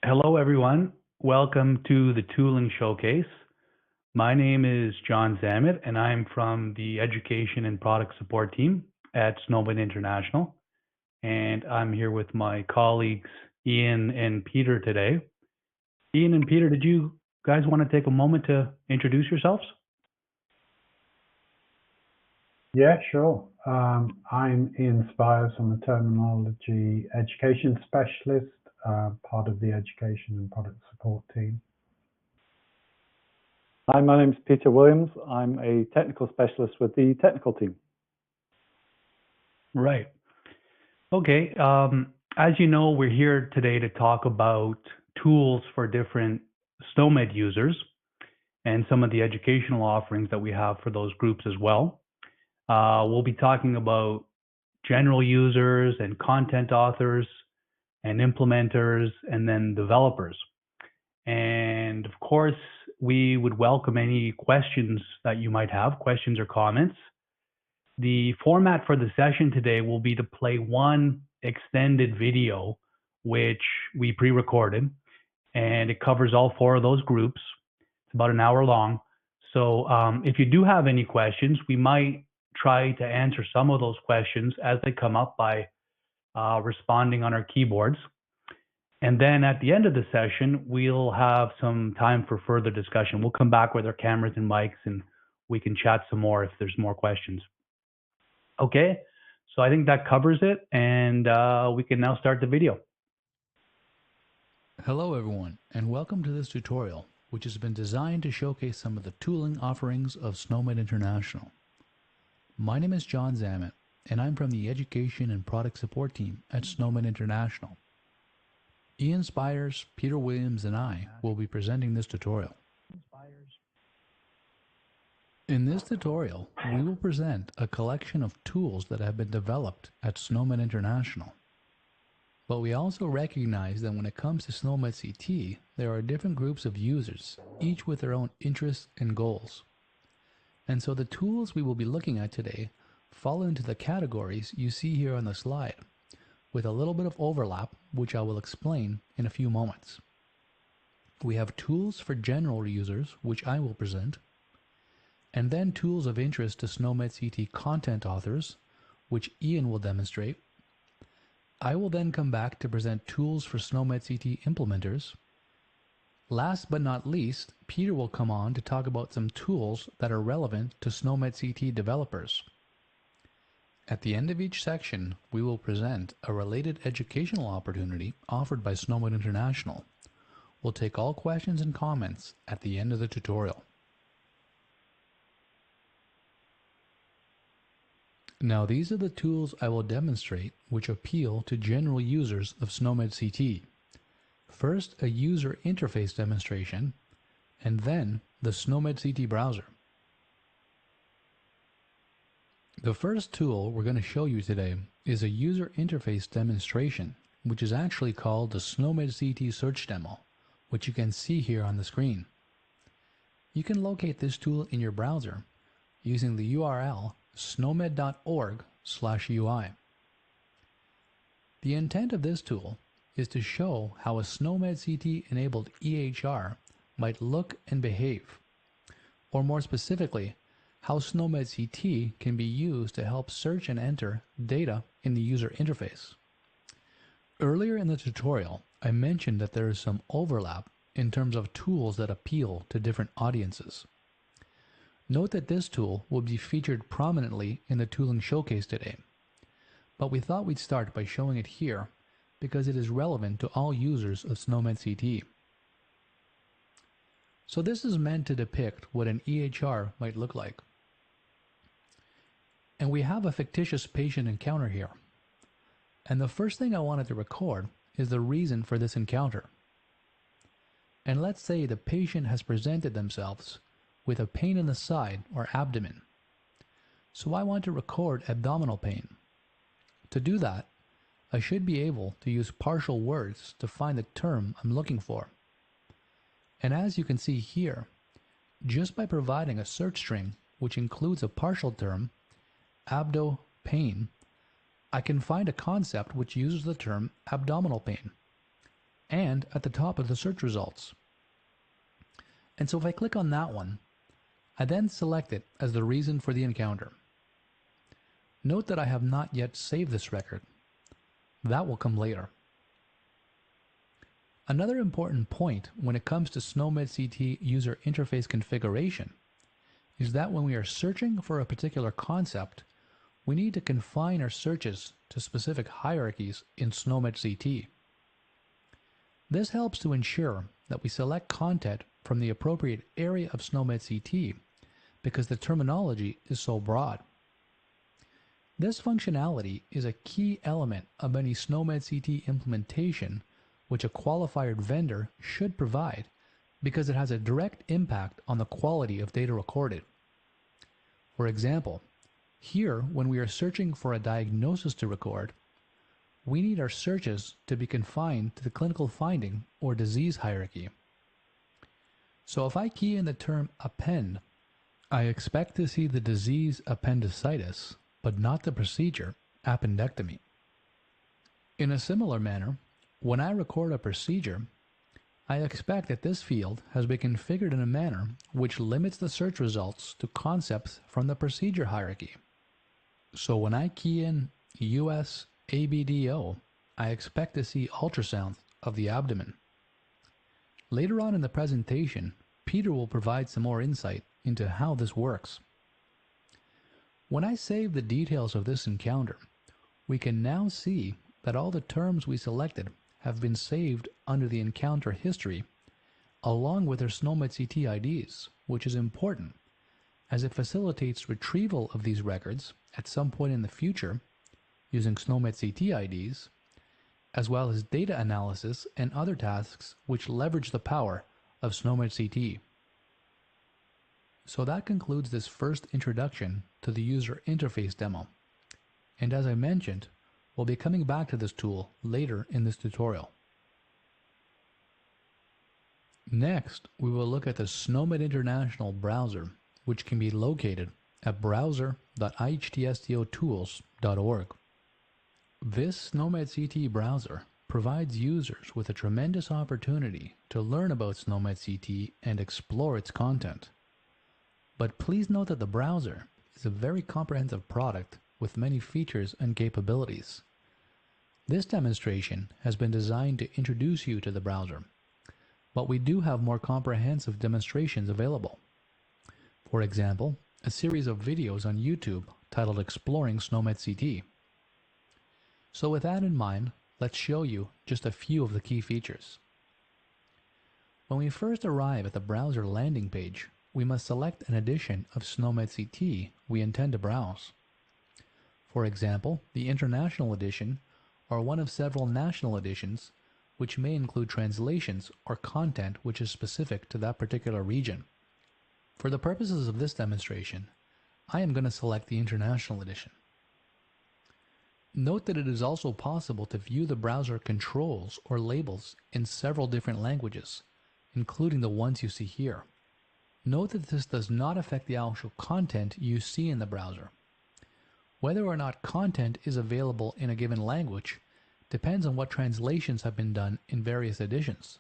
Hello, everyone. Welcome to the Tooling Showcase. My name is Jon Zammit, and I'm from the Education and Product Support team at SNOMED International. And I'm here with my colleagues, Ian and Peter, today. Ian and Peter, did you guys want to take a moment to introduce yourselves? Yeah, sure. I'm Ian Spiers. I'm a terminology education specialist, part of the education and product support team. Hi, my name's Peter Williams. I'm a technical specialist with the technical team. Right. Okay. As you know, we're here today to talk about tools for different SNOMED users and some of the educational offerings that we have for those groups as well. We'll be talking about general users and content authors and implementers and then developers. And of course, we would welcome any questions that you might have, questions or comments. The format for the session today will be to play one extended video, which we pre-recorded, and it covers all four of those groups. It's about an hour long. So if you do have any questions, we might try to answer some of those questions as they come up by responding on our keyboards. And then at the end of the session, we'll have some time for further discussion. We'll come back with our cameras and mics and we can chat some more if there's more questions. Okay, so I think that covers it, and we can now start the video. Hello everyone, and welcome to this tutorial, which has been designed to showcase some of the tooling offerings of SNOMED International. My name is Jon Zammit, and I'm from the Education and Product Support team at SNOMED International. Ian Spiers, Peter Williams, and I will be presenting this tutorial. In this tutorial, we will present a collection of tools that have been developed at SNOMED International. But we also recognize that when it comes to SNOMED CT, there are different groups of users, each with their own interests and goals. And so the tools we will be looking at today fall into the categories you see here on the slide, with a little bit of overlap, which I will explain in a few moments. We have tools for general users, which I will present, and then tools of interest to SNOMED CT content authors, which Ian will demonstrate. I will then come back to present tools for SNOMED CT implementers. Last but not least, Peter will come on to talk about some tools that are relevant to SNOMED CT developers. At the end of each section, we will present a related educational opportunity offered by SNOMED International. We'll take all questions and comments at the end of the tutorial. Now these are the tools I will demonstrate which appeal to general users of SNOMED CT. First, a user interface demonstration, and then the SNOMED CT browser. The first tool we're going to show you today is a user interface demonstration, which is actually called the SNOMED CT search demo, which you can see here on the screen. You can locate this tool in your browser using the URL snomed.org/UI. The intent of this tool is to show how a SNOMED CT enabled EHR might look and behave, or more specifically, how SNOMED CT can be used to help search and enter data in the user interface. Earlier in the tutorial, I mentioned that there is some overlap in terms of tools that appeal to different audiences. Note that this tool will be featured prominently in the tooling showcase today, but we thought we'd start by showing it here because it is relevant to all users of SNOMED CT. So this is meant to depict what an EHR might look like. And we have a fictitious patient encounter here. And the first thing I wanted to record is the reason for this encounter. And let's say the patient has presented themselves with a pain in the side or abdomen. So I want to record abdominal pain. To do that, I should be able to use partial words to find the term I'm looking for. And as you can see here, just by providing a search string which includes a partial term, abdo pain, I can find a concept which uses the term abdominal pain. and at the top of the search results. And so if I click on that one, I then select it as the reason for the encounter. Note that I have not yet saved this record. That will come later. Another important point when it comes to SNOMED CT user interface configuration is that when we are searching for a particular concept, we need to confine our searches to specific hierarchies in SNOMED CT. This helps to ensure that we select content from the appropriate area of SNOMED CT because the terminology is so broad. This functionality is a key element of any SNOMED CT implementation which a qualified vendor should provide because it has a direct impact on the quality of data recorded. For example, here when we are searching for a diagnosis to record, we need our searches to be confined to the clinical finding or disease hierarchy. So if I key in the term append, I expect to see the disease appendicitis, but not the procedure appendectomy. In a similar manner, when I record a procedure, I expect that this field has been configured in a manner which limits the search results to concepts from the procedure hierarchy. So when I key in US ABDO, I expect to see ultrasound of the abdomen. Later on in the presentation, Peter will provide some more insight into how this works. When I save the details of this encounter, we can now see that all the terms we selected have been saved under the encounter history along with their SNOMED CT IDs, which is important as it facilitates retrieval of these records at some point in the future using SNOMED CT IDs, as well as data analysis and other tasks which leverage the power of SNOMED CT. So that concludes this first introduction to the user interface demo. And as I mentioned, we'll be coming back to this tool later in this tutorial. Next, we will look at the SNOMED International browser, which can be located at browser.ihtstotools.org. This SNOMED CT browser provides users with a tremendous opportunity to learn about SNOMED CT and explore its content. But please note that the browser is a very comprehensive product with many features and capabilities. This demonstration has been designed to introduce you to the browser, but we do have more comprehensive demonstrations available. For example, a series of videos on YouTube titled Exploring SNOMED CT. So with that in mind, let's show you just a few of the key features. When we first arrive at the browser landing page, we must select an edition of SNOMED CT we intend to browse. For example, the International Edition, or one of several national editions, which may include translations or content which is specific to that particular region. For the purposes of this demonstration, I am going to select the International Edition. Note that it is also possible to view the browser controls or labels in several different languages, including the ones you see here. Note that this does not affect the actual content you see in the browser. Whether or not content is available in a given language depends on what translations have been done in various editions.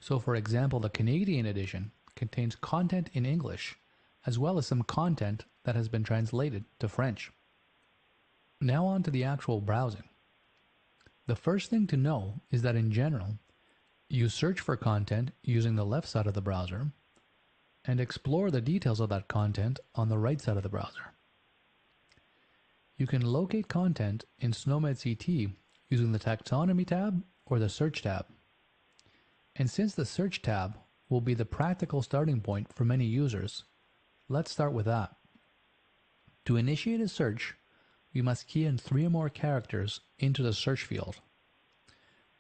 So for example, the Canadian edition contains content in English, as well as some content that has been translated to French. Now on to the actual browsing. The first thing to know is that in general, you search for content using the left side of the browser and explore the details of that content on the right side of the browser. You can locate content in SNOMED CT using the Taxonomy tab or the Search tab. And since the Search tab will be the practical starting point for many users, let's start with that. To initiate a search, we must key in 3 or more characters into the search field.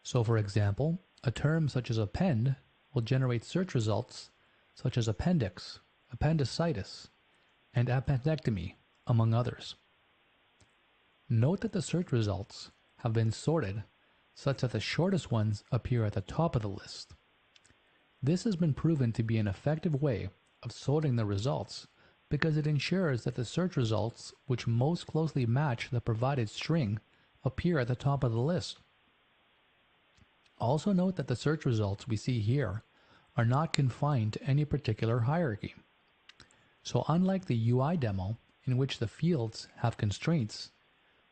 So for example, a term such as append will generate search results such as appendix, appendicitis, and appendectomy, among others. Note that the search results have been sorted such that the shortest ones appear at the top of the list. This has been proven to be an effective way of sorting the results because it ensures that the search results which most closely match the provided string appear at the top of the list. Also note that the search results we see here are not confined to any particular hierarchy. So unlike the UI demo, in which the fields have constraints,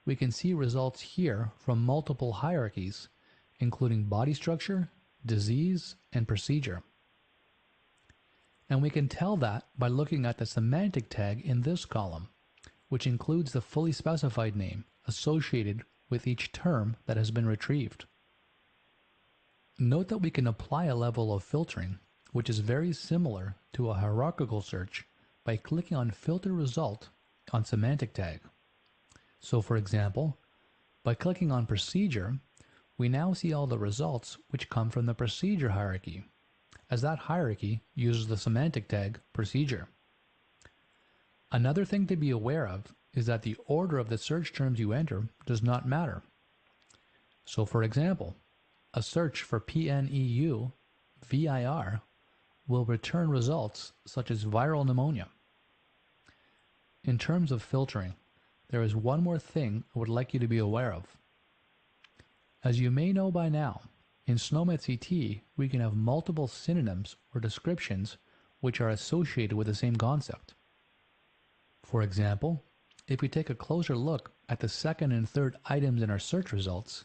we can see results here from multiple hierarchies, including body structure, disease, and procedure. And we can tell that by looking at the semantic tag in this column, which includes the fully specified name associated with each term that has been retrieved. Note that we can apply a level of filtering, which is very similar to a hierarchical search, by clicking on Filter Result on semantic tag. So for example, by clicking on Procedure, we now see all the results which come from the procedure hierarchy, as that hierarchy uses the semantic tag procedure. Another thing to be aware of is that the order of the search terms you enter does not matter. So for example, a search for PNEU VIR will return results such as viral pneumonia. In terms of filtering, there is one more thing I would like you to be aware of. As you may know by now, in SNOMED CT, we can have multiple synonyms or descriptions which are associated with the same concept. For example, if we take a closer look at the second and third items in our search results,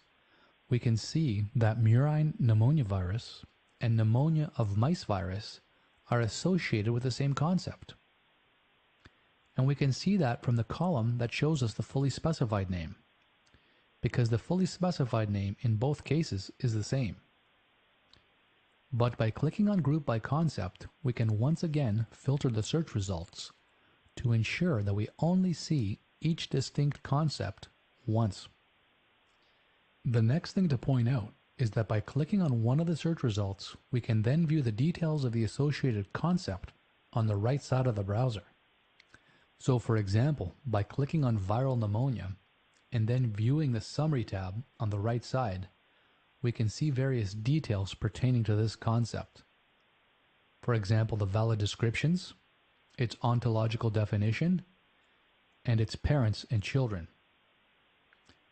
we can see that murine pneumonia virus and pneumonia of mice virus are associated with the same concept. And we can see that from the column that shows us the fully specified name, because the fully specified name in both cases is the same. But by clicking on Group by Concept, we can once again filter the search results to ensure that we only see each distinct concept once. The next thing to point out is that by clicking on one of the search results, we can then view the details of the associated concept on the right side of the browser. So for example, by clicking on viral pneumonia and then viewing the summary tab on the right side, we can see various details pertaining to this concept. For example, the valid descriptions, its ontological definition, and its parents and children.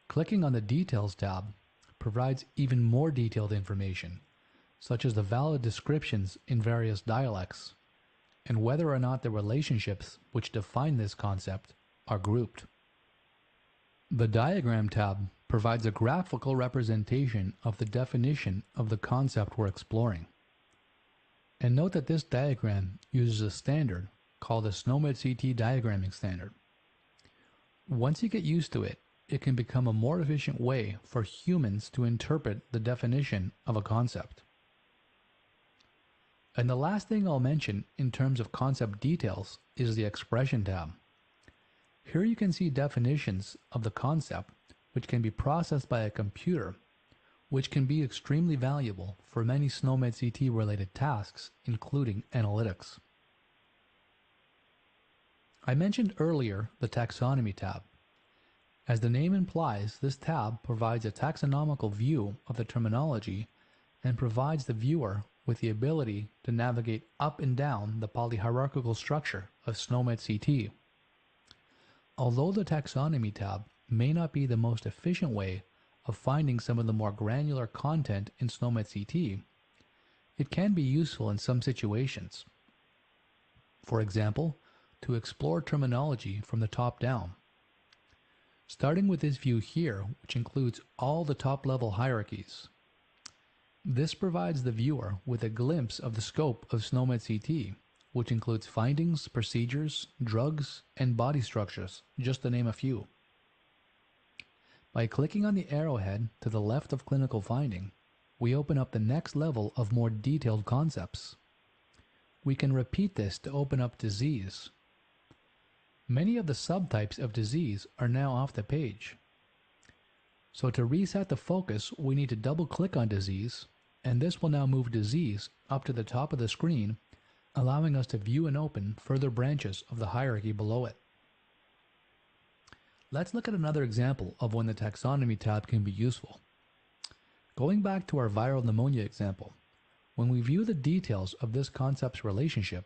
Clicking on the Details tab provides even more detailed information, such as the valid descriptions in various dialects, and whether or not the relationships which define this concept are grouped. The Diagram tab provides a graphical representation of the definition of the concept we're exploring. And note that this diagram uses a standard called the SNOMED CT diagramming standard. Once you get used to it, it can become a more efficient way for humans to interpret the definition of a concept. And the last thing I'll mention in terms of concept details is the Expression tab. Here you can see definitions of the concept which can be processed by a computer, which can be extremely valuable for many SNOMED CT related tasks, including analytics. I mentioned earlier the Taxonomy tab. As the name implies, this tab provides a taxonomical view of the terminology and provides the viewer with the ability to navigate up and down the polyhierarchical structure of SNOMED CT. Although the Taxonomy tab may not be the most efficient way of finding some of the more granular content in SNOMED CT, it can be useful in some situations. For example, to explore terminology from the top down. Starting with this view here, which includes all the top-level hierarchies. This provides the viewer with a glimpse of the scope of SNOMED CT, which includes findings, procedures, drugs, and body structures, just to name a few. By clicking on the arrowhead to the left of clinical finding, we open up the next level of more detailed concepts. We can repeat this to open up disease. Many of the subtypes of disease are now off the page. So to reset the focus, we need to double-click on disease, and this will now move disease up to the top of the screen, allowing us to view and open further branches of the hierarchy below it. Let's look at another example of when the Taxonomy tab can be useful. Going back to our viral pneumonia example, when we view the details of this concept's relationship,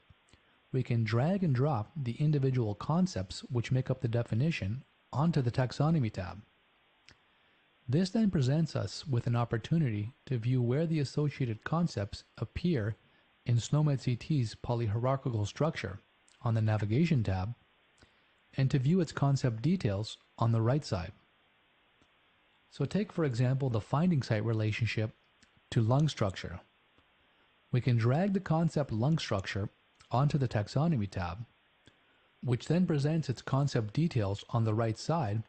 we can drag and drop the individual concepts which make up the definition onto the Taxonomy tab. This then presents us with an opportunity to view where the associated concepts appear in SNOMED CT's polyhierarchical structure on the Navigation tab, and to view its concept details on the right side. So take, for example, the finding site relationship to lung structure. We can drag the concept lung structure onto the Taxonomy tab, which then presents its concept details on the right side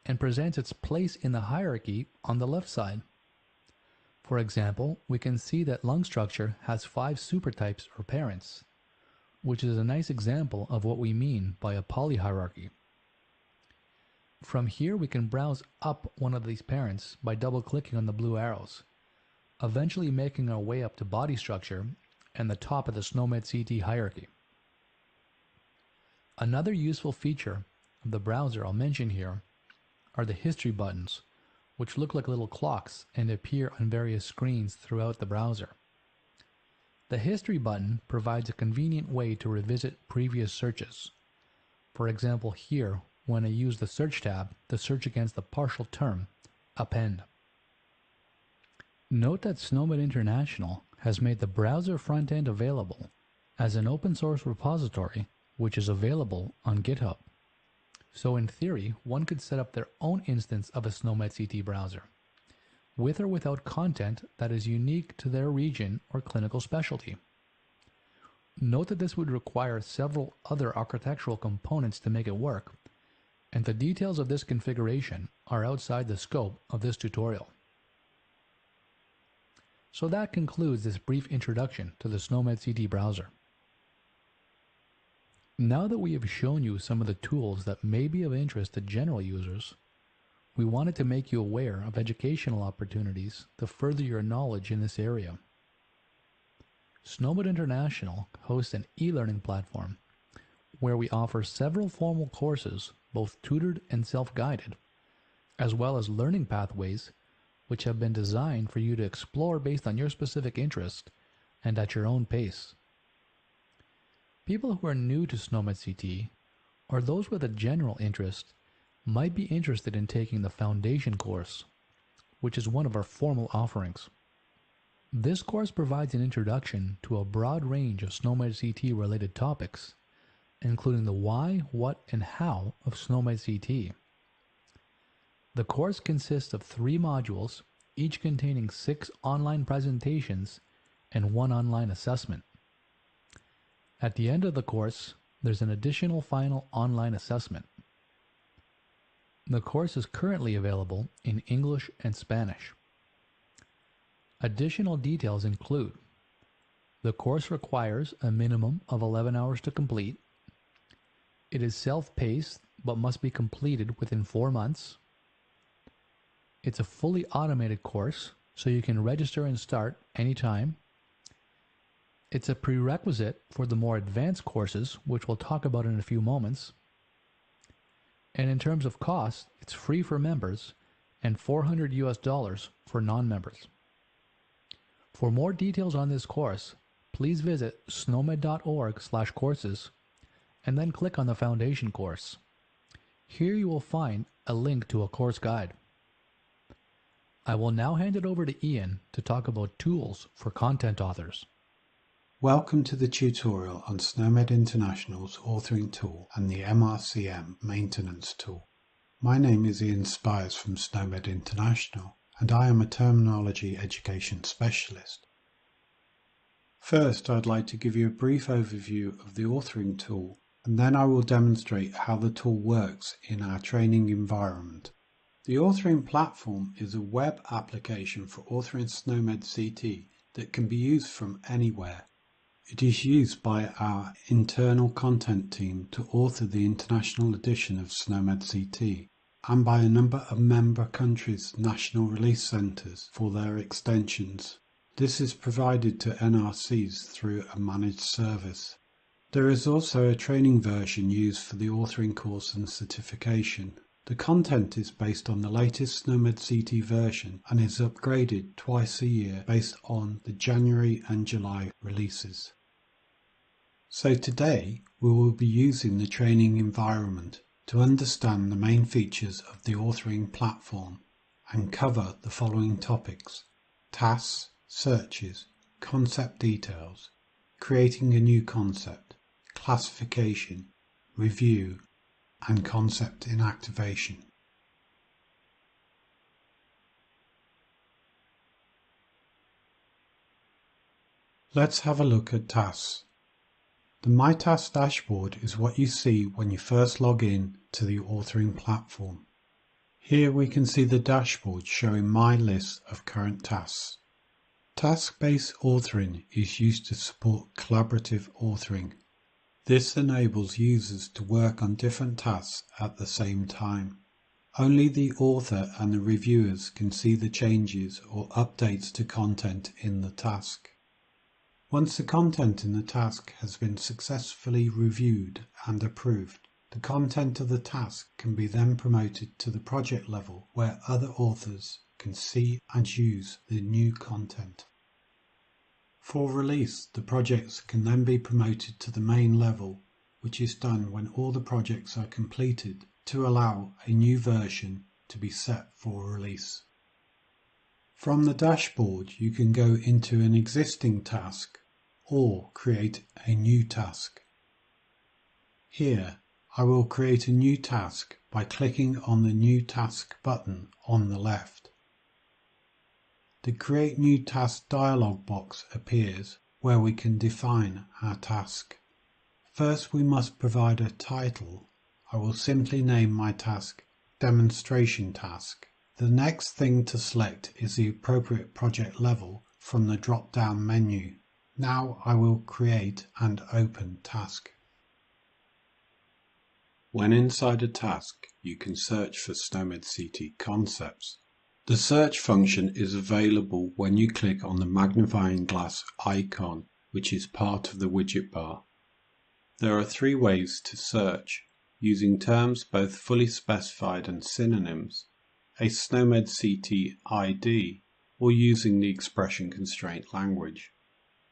and presents its place in the hierarchy on the left side. For example, we can see that lung structure has 5 supertypes or parents, which is a nice example of what we mean by a polyhierarchy. From here, we can browse up one of these parents by double-clicking on the blue arrows, eventually making our way up to body structure and the top of the SNOMED CT hierarchy. Another useful feature of the browser I'll mention here are the history buttons, which look like little clocks and appear on various screens throughout the browser. The history button provides a convenient way to revisit previous searches. For example, here, when I use the search tab to search against the partial term, append. Note that SNOMED International has made the browser front end available as an open source repository, which is available on GitHub. So in theory, one could set up their own instance of a SNOMED CT browser, with or without content that is unique to their region or clinical specialty. Note that this would require several other architectural components to make it work, and the details of this configuration are outside the scope of this tutorial. So that concludes this brief introduction to the SNOMED CT browser. Now that we have shown you some of the tools that may be of interest to general users, we wanted to make you aware of educational opportunities to further your knowledge in this area. SNOMED International hosts an e-learning platform where we offer several formal courses, both tutored and self-guided, as well as learning pathways which have been designed for you to explore based on your specific interest and at your own pace. People who are new to SNOMED CT, or those with a general interest, might be interested in taking the Foundation course, which is one of our formal offerings. This course provides an introduction to a broad range of SNOMED CT related topics, including the why, what, and how of SNOMED CT. The course consists of 3 modules, each containing 6 online presentations and 1 online assessment. At the end of the course, there's an additional final online assessment. The course is currently available in English and Spanish. Additional details include: the course requires a minimum of 11 hours to complete. It is self-paced but must be completed within 4 months. It's a fully automated course, so you can register and start anytime. It's a prerequisite for the more advanced courses, which we'll talk about in a few moments. And in terms of cost, it's free for members and $400 for non-members. For more details on this course, please visit snomed.org/courses and then click on the Foundation course. Here you will find a link to a course guide. I will now hand it over to Ian to talk about tools for content authors. Welcome to the tutorial on SNOMED International's authoring tool and the MRCM maintenance tool. My name is Ian Spiers from SNOMED International, and I am a terminology education specialist. First, I'd like to give you a brief overview of the authoring tool, and then I will demonstrate how the tool works in our training environment. The authoring platform is a web application for authoring SNOMED CT that can be used from anywhere. It is used by our internal content team to author the international edition of SNOMED CT, and by a number of member countries' national release centres for their extensions. This is provided to NRCs through a managed service. There is also a training version used for the authoring course and certification. The content is based on the latest SNOMED CT version and is upgraded twice a year based on the January and July releases. So today we will be using the training environment to understand the main features of the authoring platform and cover the following topics: tasks, searches, concept details, creating a new concept, classification, review, and concept inactivation. Let's have a look at tasks. The My Tasks dashboard is what you see when you first log in to the authoring platform. Here we can see the dashboard showing my list of current tasks. Task-based authoring is used to support collaborative authoring. This enables users to work on different tasks at the same time. Only the author and the reviewers can see the changes or updates to content in the task. Once the content in the task has been successfully reviewed and approved, the content of the task can be then promoted to the project level where other authors can see and use the new content. For release, the projects can then be promoted to the main level, which is done when all the projects are completed to allow a new version to be set for release. From the dashboard, you can go into an existing task or create a new task. Here, I will create a new task by clicking on the New Task button on the left. The Create New Task dialog box appears where we can define our task. First, we must provide a title. I will simply name my task Demonstration Task. The next thing to select is the appropriate project level from the drop-down menu. Now I will create and open task. When inside a task, you can search for SNOMED CT concepts. The search function is available when you click on the magnifying glass icon, which is part of the widget bar. There are three ways to search: using terms both fully specified and synonyms, a SNOMED CT ID, or using the expression constraint language.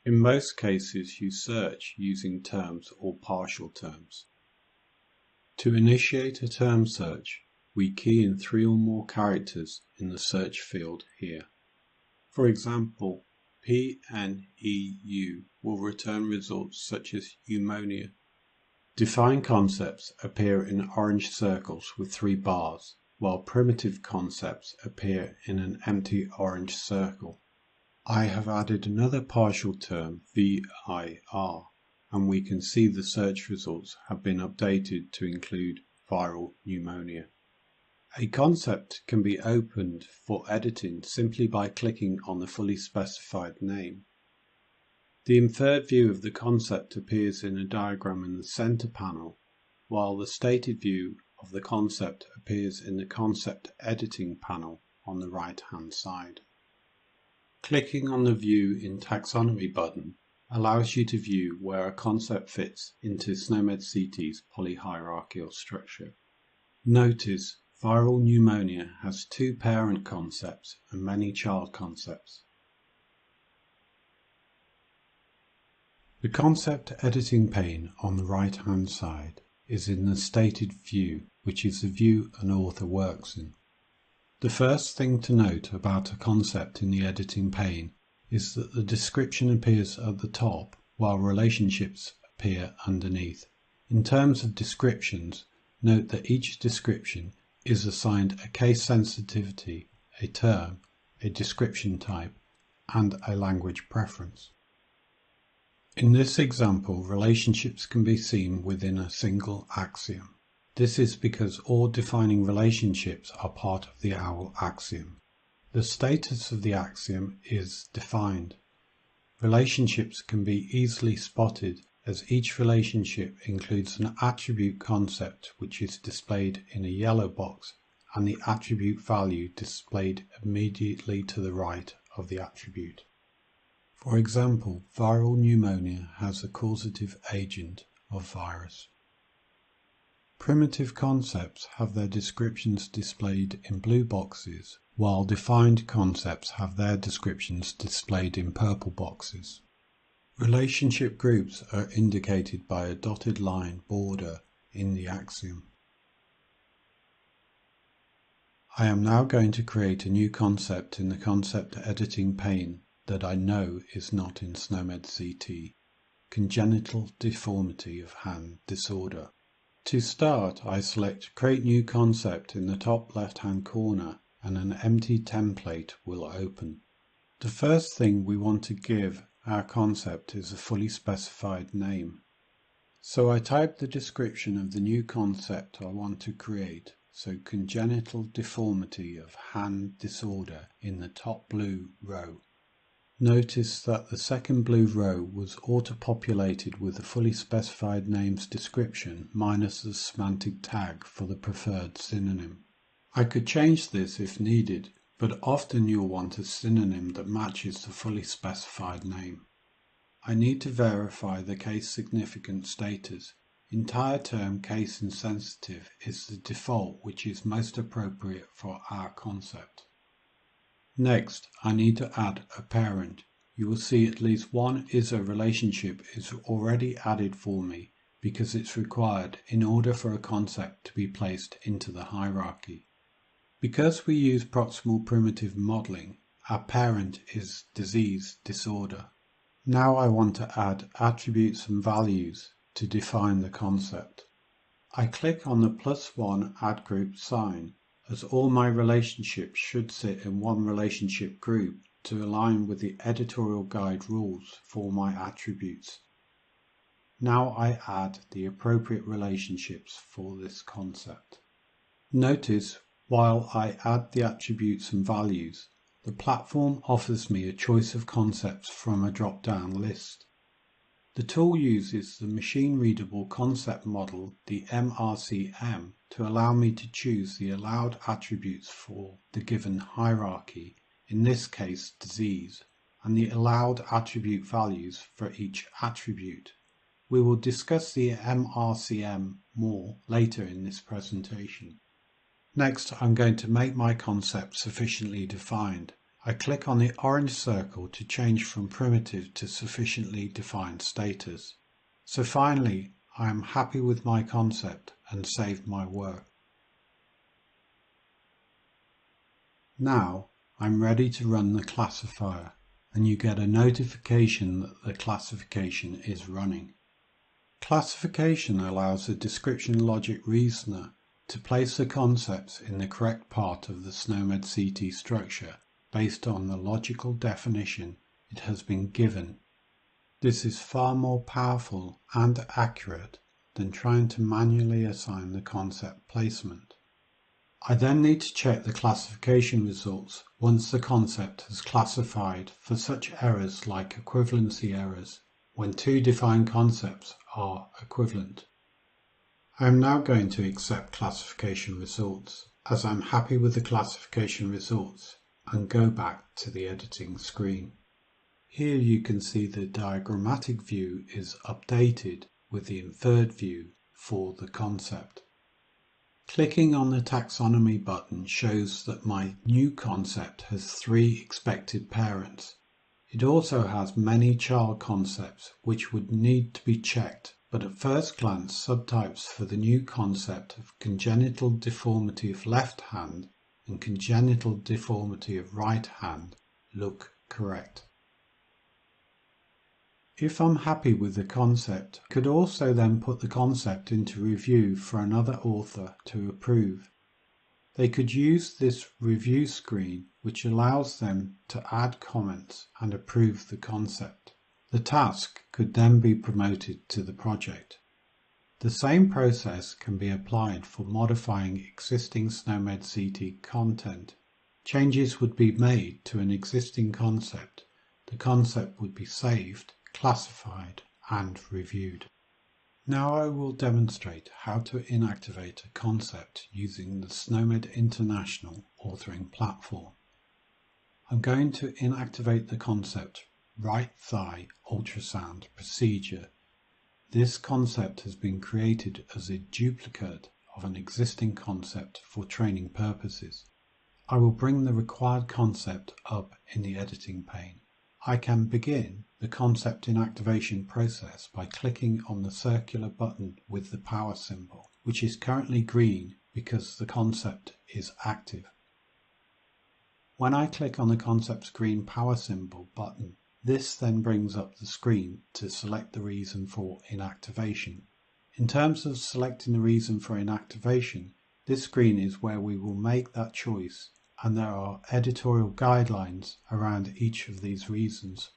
In most cases, you search using terms or partial terms. To initiate a term search, we key in 3 or more characters in the search field here. For example, PNEU will return results such as pneumonia. Defined concepts appear in orange circles with 3 bars, while primitive concepts appear in an empty orange circle. I have added another partial term, VIR, and we can see the search results have been updated to include viral pneumonia. A concept can be opened for editing simply by clicking on the fully specified name. The inferred view of the concept appears in a diagram in the center panel, while the stated view of the concept appears in the concept editing panel on the right-hand side. Clicking on the View in Taxonomy button allows you to view where a concept fits into SNOMED CT's polyhierarchical structure. Notice viral pneumonia has 2 parent concepts and many child concepts. The concept editing pane on the right-hand side is in the stated view, which is the view an author works in. The first thing to note about a concept in the editing pane is that the description appears at the top while relationships appear underneath. In terms of descriptions, note that each description is assigned a case sensitivity, a term, a description type, and a language preference. In this example, relationships can be seen within a single axiom. This is because all defining relationships are part of the OWL axiom. The status of the axiom is defined. Relationships can be easily spotted as each relationship includes an attribute concept which is displayed in a yellow box and the attribute value displayed immediately to the right of the attribute. For example, viral pneumonia has a causative agent of virus. Primitive concepts have their descriptions displayed in blue boxes, while defined concepts have their descriptions displayed in purple boxes. Relationship groups are indicated by a dotted line border in the axiom. I am now going to create a new concept in the concept editing pane that I know is not in SNOMED CT, congenital deformity of hand disorder. To start, I select Create New Concept in the top left-hand corner and an empty template will open. The first thing we want to give our concept is a fully specified name. So I type the description of the new concept I want to create, so congenital deformity of hand disorder in the top blue row. Notice that the second blue row was auto-populated with the fully specified name's description minus the semantic tag for the preferred synonym. I could change this if needed, but often you'll want a synonym that matches the fully specified name. I need to verify the case significant status. Entire term case insensitive is the default which is most appropriate for our concept. Next, I need to add a parent. You will see at least one ISO relationship is already added for me because it's required in order for a concept to be placed into the hierarchy. Because we use proximal primitive modeling, our parent is disease disorder. Now I want to add attributes and values to define the concept. I click on the +1 add group sign, as all my relationships should sit in one relationship group to align with the editorial guide rules for my attributes. Now I add the appropriate relationships for this concept. Notice while I add the attributes and values, the platform offers me a choice of concepts from a drop-down list. The tool uses the machine-readable concept model, the MRCM, to allow me to choose the allowed attributes for the given hierarchy, in this case disease, and the allowed attribute values for each attribute. We will discuss the MRCM more later in this presentation. Next, I'm going to make my concept sufficiently defined. I click on the orange circle to change from primitive to sufficiently defined status. So finally, I am happy with my concept and save my work. Now, I'm ready to run the classifier, and you get a notification that the classification is running. Classification allows a description logic reasoner to place the concepts in the correct part of the SNOMED CT structure based on the logical definition it has been given. This is far more powerful and accurate than trying to manually assign the concept placement. I then need to check the classification results once the concept has classified for such errors like equivalency errors when two defined concepts are equivalent. I am now going to accept classification results, as I'm happy with the classification results, and go back to the editing screen. Here you can see the diagrammatic view is updated with the inferred view for the concept. Clicking on the taxonomy button shows that my new concept has 3 expected parents. It also has many child concepts which would need to be checked, but at first glance subtypes for the new concept of congenital deformity of left hand and congenital deformity of right hand look correct. If I'm happy with the concept, I could also then put the concept into review for another author to approve. They could use this review screen, which allows them to add comments and approve the concept. The task could then be promoted to the project. The same process can be applied for modifying existing SNOMED CT content. Changes would be made to an existing concept. The concept would be saved, classified, and reviewed. Now I will demonstrate how to inactivate a concept using the SNOMED International authoring platform. I'm going to inactivate the concept right thigh ultrasound procedure. This concept has been created as a duplicate of an existing concept for training purposes. I will bring the required concept up in the editing pane. I can begin the concept inactivation process by clicking on the circular button with the power symbol, which is currently green because the concept is active. When I click on the concept's green power symbol button, this then brings up the screen to select the reason for inactivation. In terms of selecting the reason for inactivation, this screen is where we will make that choice, and there are editorial guidelines around each of these reasons.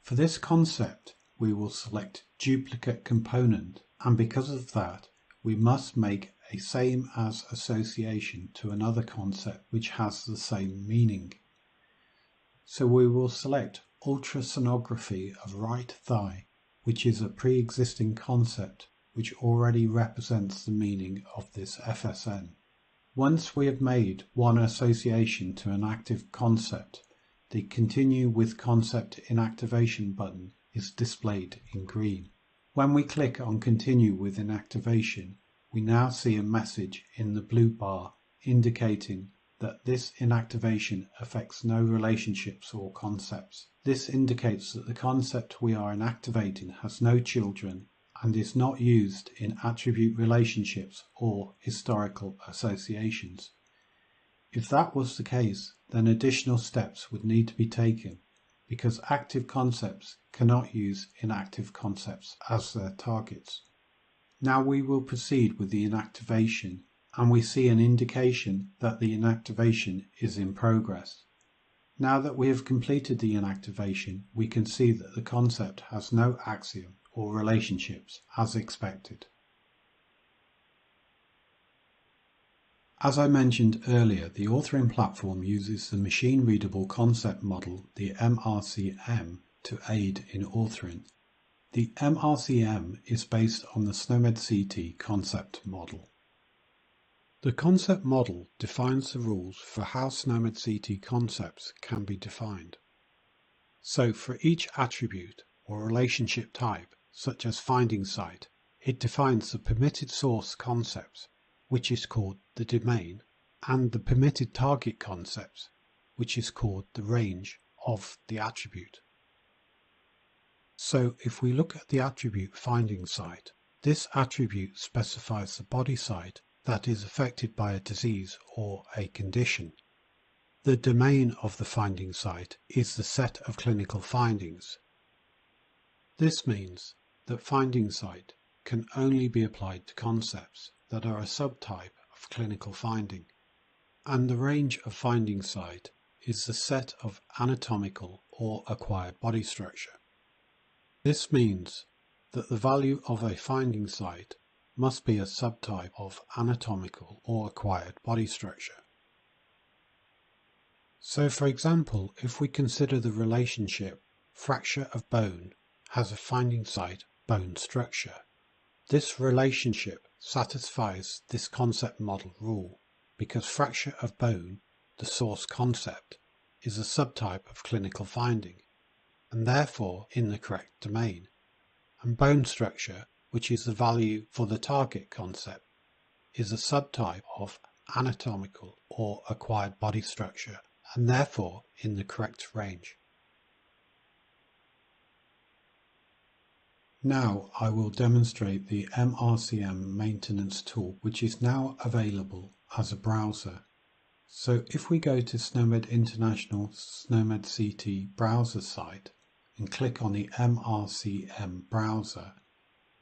For this concept, we will select duplicate component, and because of that, we must make a same as association to another concept which has the same meaning. So we will select ultrasonography of right thigh, which is a pre-existing concept which already represents the meaning of this FSN. Once we have made one association to an active concept, the Continue with Concept Inactivation button is displayed in green. When we click on Continue with Inactivation, we now see a message in the blue bar indicating that this inactivation affects no relationships or concepts. This indicates that the concept we are inactivating has no children and is not used in attribute relationships or historical associations. If that was the case, then additional steps would need to be taken because active concepts cannot use inactive concepts as their targets. Now we will proceed with the inactivation, and we see an indication that the inactivation is in progress. Now that we have completed the inactivation, we can see that the concept has no axiom or relationships as expected. As I mentioned earlier, the authoring platform uses the machine-readable concept model, the MRCM, to aid in authoring. The MRCM is based on the SNOMED CT concept model. The concept model defines the rules for how SNOMED CT concepts can be defined. So for each attribute or relationship type, such as finding site, it defines the permitted source concepts, which is called the domain, and the permitted target concepts, which is called the range of the attribute. So if we look at the attribute finding site, this attribute specifies the body site that is affected by a disease or a condition. The domain of the finding site is the set of clinical findings. This means that finding site can only be applied to concepts that are a subtype of clinical finding, and the range of finding site is the set of anatomical or acquired body structure. This means that the value of a finding site must be a subtype of anatomical or acquired body structure. So for example, if we consider the relationship fracture of bone has a finding site bone structure, this relationship satisfies this concept model rule because fracture of bone, the source concept, is a subtype of clinical finding and therefore in the correct domain, and bone structure, which is the value for the target concept, is a subtype of anatomical or acquired body structure and therefore in the correct range. Now I will demonstrate the MRCM maintenance tool, which is now available as a browser. So if we go to SNOMED International SNOMED CT browser site and click on the MRCM browser,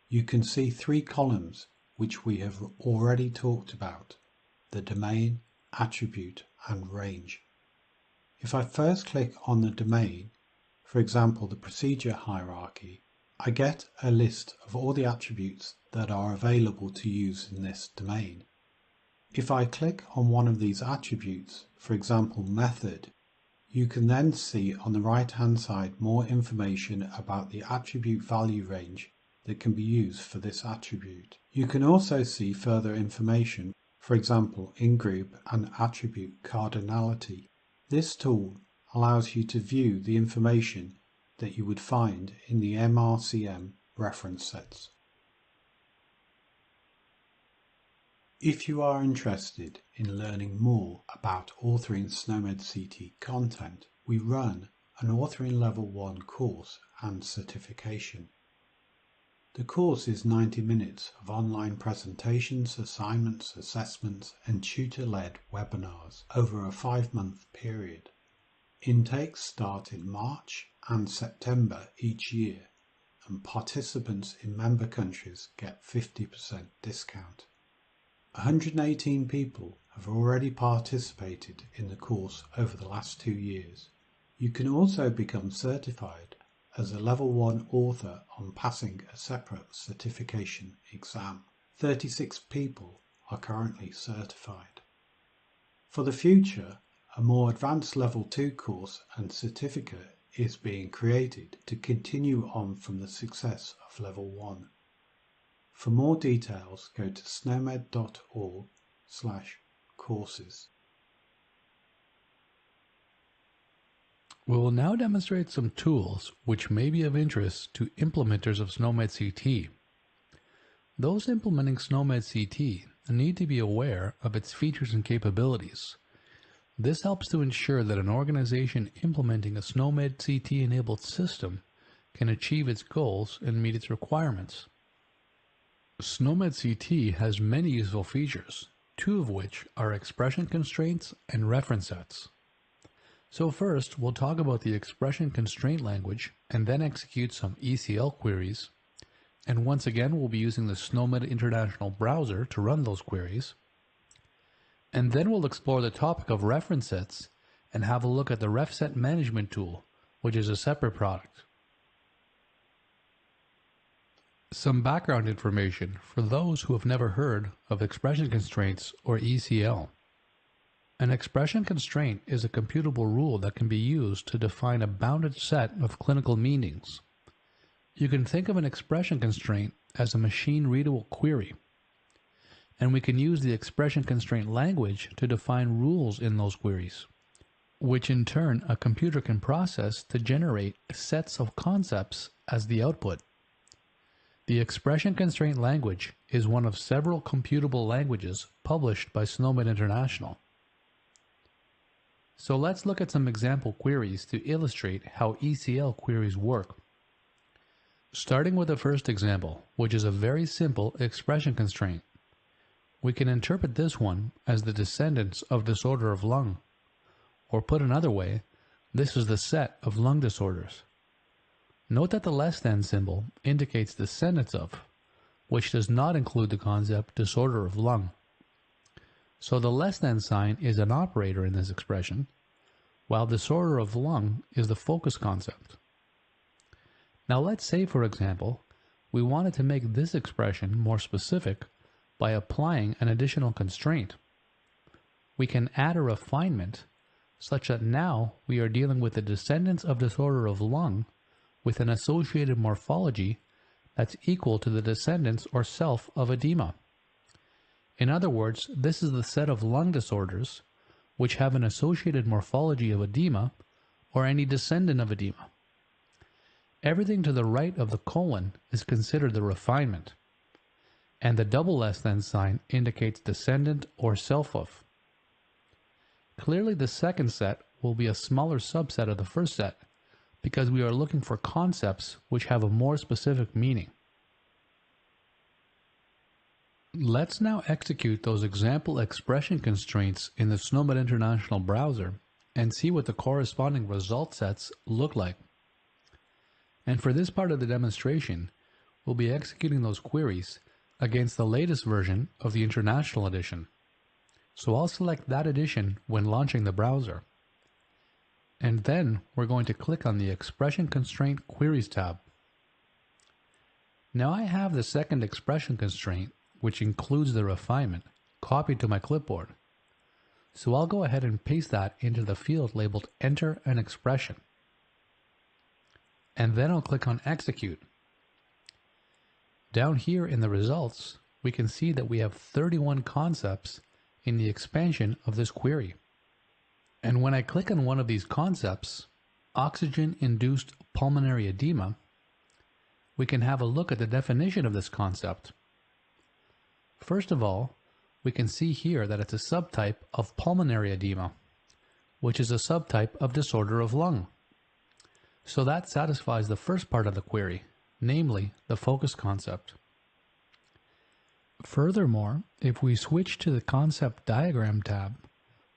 you can see three columns which we have already talked about: the domain, attribute, and range. If I first click on the domain, for example the procedure hierarchy, I get a list of all the attributes that are available to use in this domain. If I click on one of these attributes, for example method, you can then see on the right hand side more information about the attribute value range that can be used for this attribute. You can also see further information, for example in-group and attribute cardinality. This tool allows you to view the information that you would find in the MRCM reference sets. If you are interested in learning more about authoring SNOMED CT content, we run an Authoring Level 1 course and certification. The course is 90 minutes of online presentations, assignments, assessments, and tutor-led webinars over a 5-month period. Intakes start in March and September each year, and participants in member countries get 50% discount. 118 people have already participated in the course over the last 2 years. You can also become certified as a Level 1 author on passing a separate certification exam. 36 people are currently certified. For the future, a more advanced Level 2 course and certificate is being created to continue on from the success of Level 1. For more details, go to snomed.org/courses. We will now demonstrate some tools which may be of interest to implementers of SNOMED CT. Those implementing SNOMED CT need to be aware of its features and capabilities. This helps to ensure that an organization implementing a SNOMED CT-enabled system can achieve its goals and meet its requirements. SNOMED CT has many useful features, 2 of which are expression constraints and reference sets. So first, we'll talk about the expression constraint language and then execute some ECL queries. And once again, we'll be using the SNOMED International browser to run those queries. And then we'll explore the topic of reference sets and have a look at the refset management tool, which is a separate product. Some background information for those who have never heard of expression constraints or ECL. An expression constraint is a computable rule that can be used to define a bounded set of clinical meanings. You can think of an expression constraint as a machine-readable query, and we can use the expression constraint language to define rules in those queries, which in turn a computer can process to generate sets of concepts as the output. The expression constraint language is one of several computable languages published by SNOMED International. So let's look at some example queries to illustrate how ECL queries work. Starting with the first example, which is a very simple expression constraint. We can interpret this one as the descendants of disorder of lung, or put another way, this is the set of lung disorders. Note that the less than symbol indicates descendants of, which does not include the concept disorder of lung. So the less than sign is an operator in this expression, while disorder of lung is the focus concept. Now let's say, for example, we wanted to make this expression more specific by applying an additional constraint. We can add a refinement such that now we are dealing with the descendants of disorder of lung with an associated morphology that's equal to the descendants or self of edema. In other words, this is the set of lung disorders which have an associated morphology of edema or any descendant of edema. Everything to the right of the colon is considered the refinement, and the double less than sign indicates descendant or self of. Clearly the second set will be a smaller subset of the first set because we are looking for concepts which have a more specific meaning. Let's now execute those example expression constraints in the SNOMED International browser and see what the corresponding result sets look like. And for this part of the demonstration, we'll be executing those queries against the latest version of the International edition. So I'll select that edition when launching the browser. And then we're going to click on the Expression Constraint Queries tab. Now I have the second expression constraint, which includes the refinement, copied to my clipboard. So I'll go ahead and paste that into the field labeled Enter an Expression. And then I'll click on Execute. Down here in the results, we can see that we have 31 concepts in the expansion of this query. And when I click on one of these concepts, oxygen-induced pulmonary edema, we can have a look at the definition of this concept. First of all, we can see here that it's a subtype of pulmonary edema, which is a subtype of disorder of lung. So that satisfies the first part of the query, namely the focus concept. Furthermore, if we switch to the Concept Diagram tab,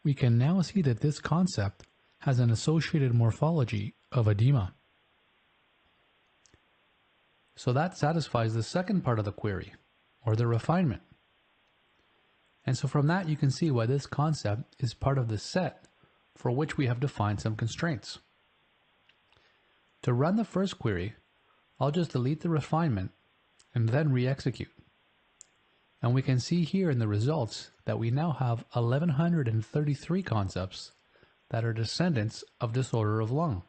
we can now see that this concept has an associated morphology of edema. So that satisfies the second part of the query, or the refinement. And so from that you can see why this concept is part of the set for which we have defined some constraints. To run the first query, I'll just delete the refinement and then re-execute. And we can see here in the results that we now have 1133 concepts that are descendants of disorder of lung.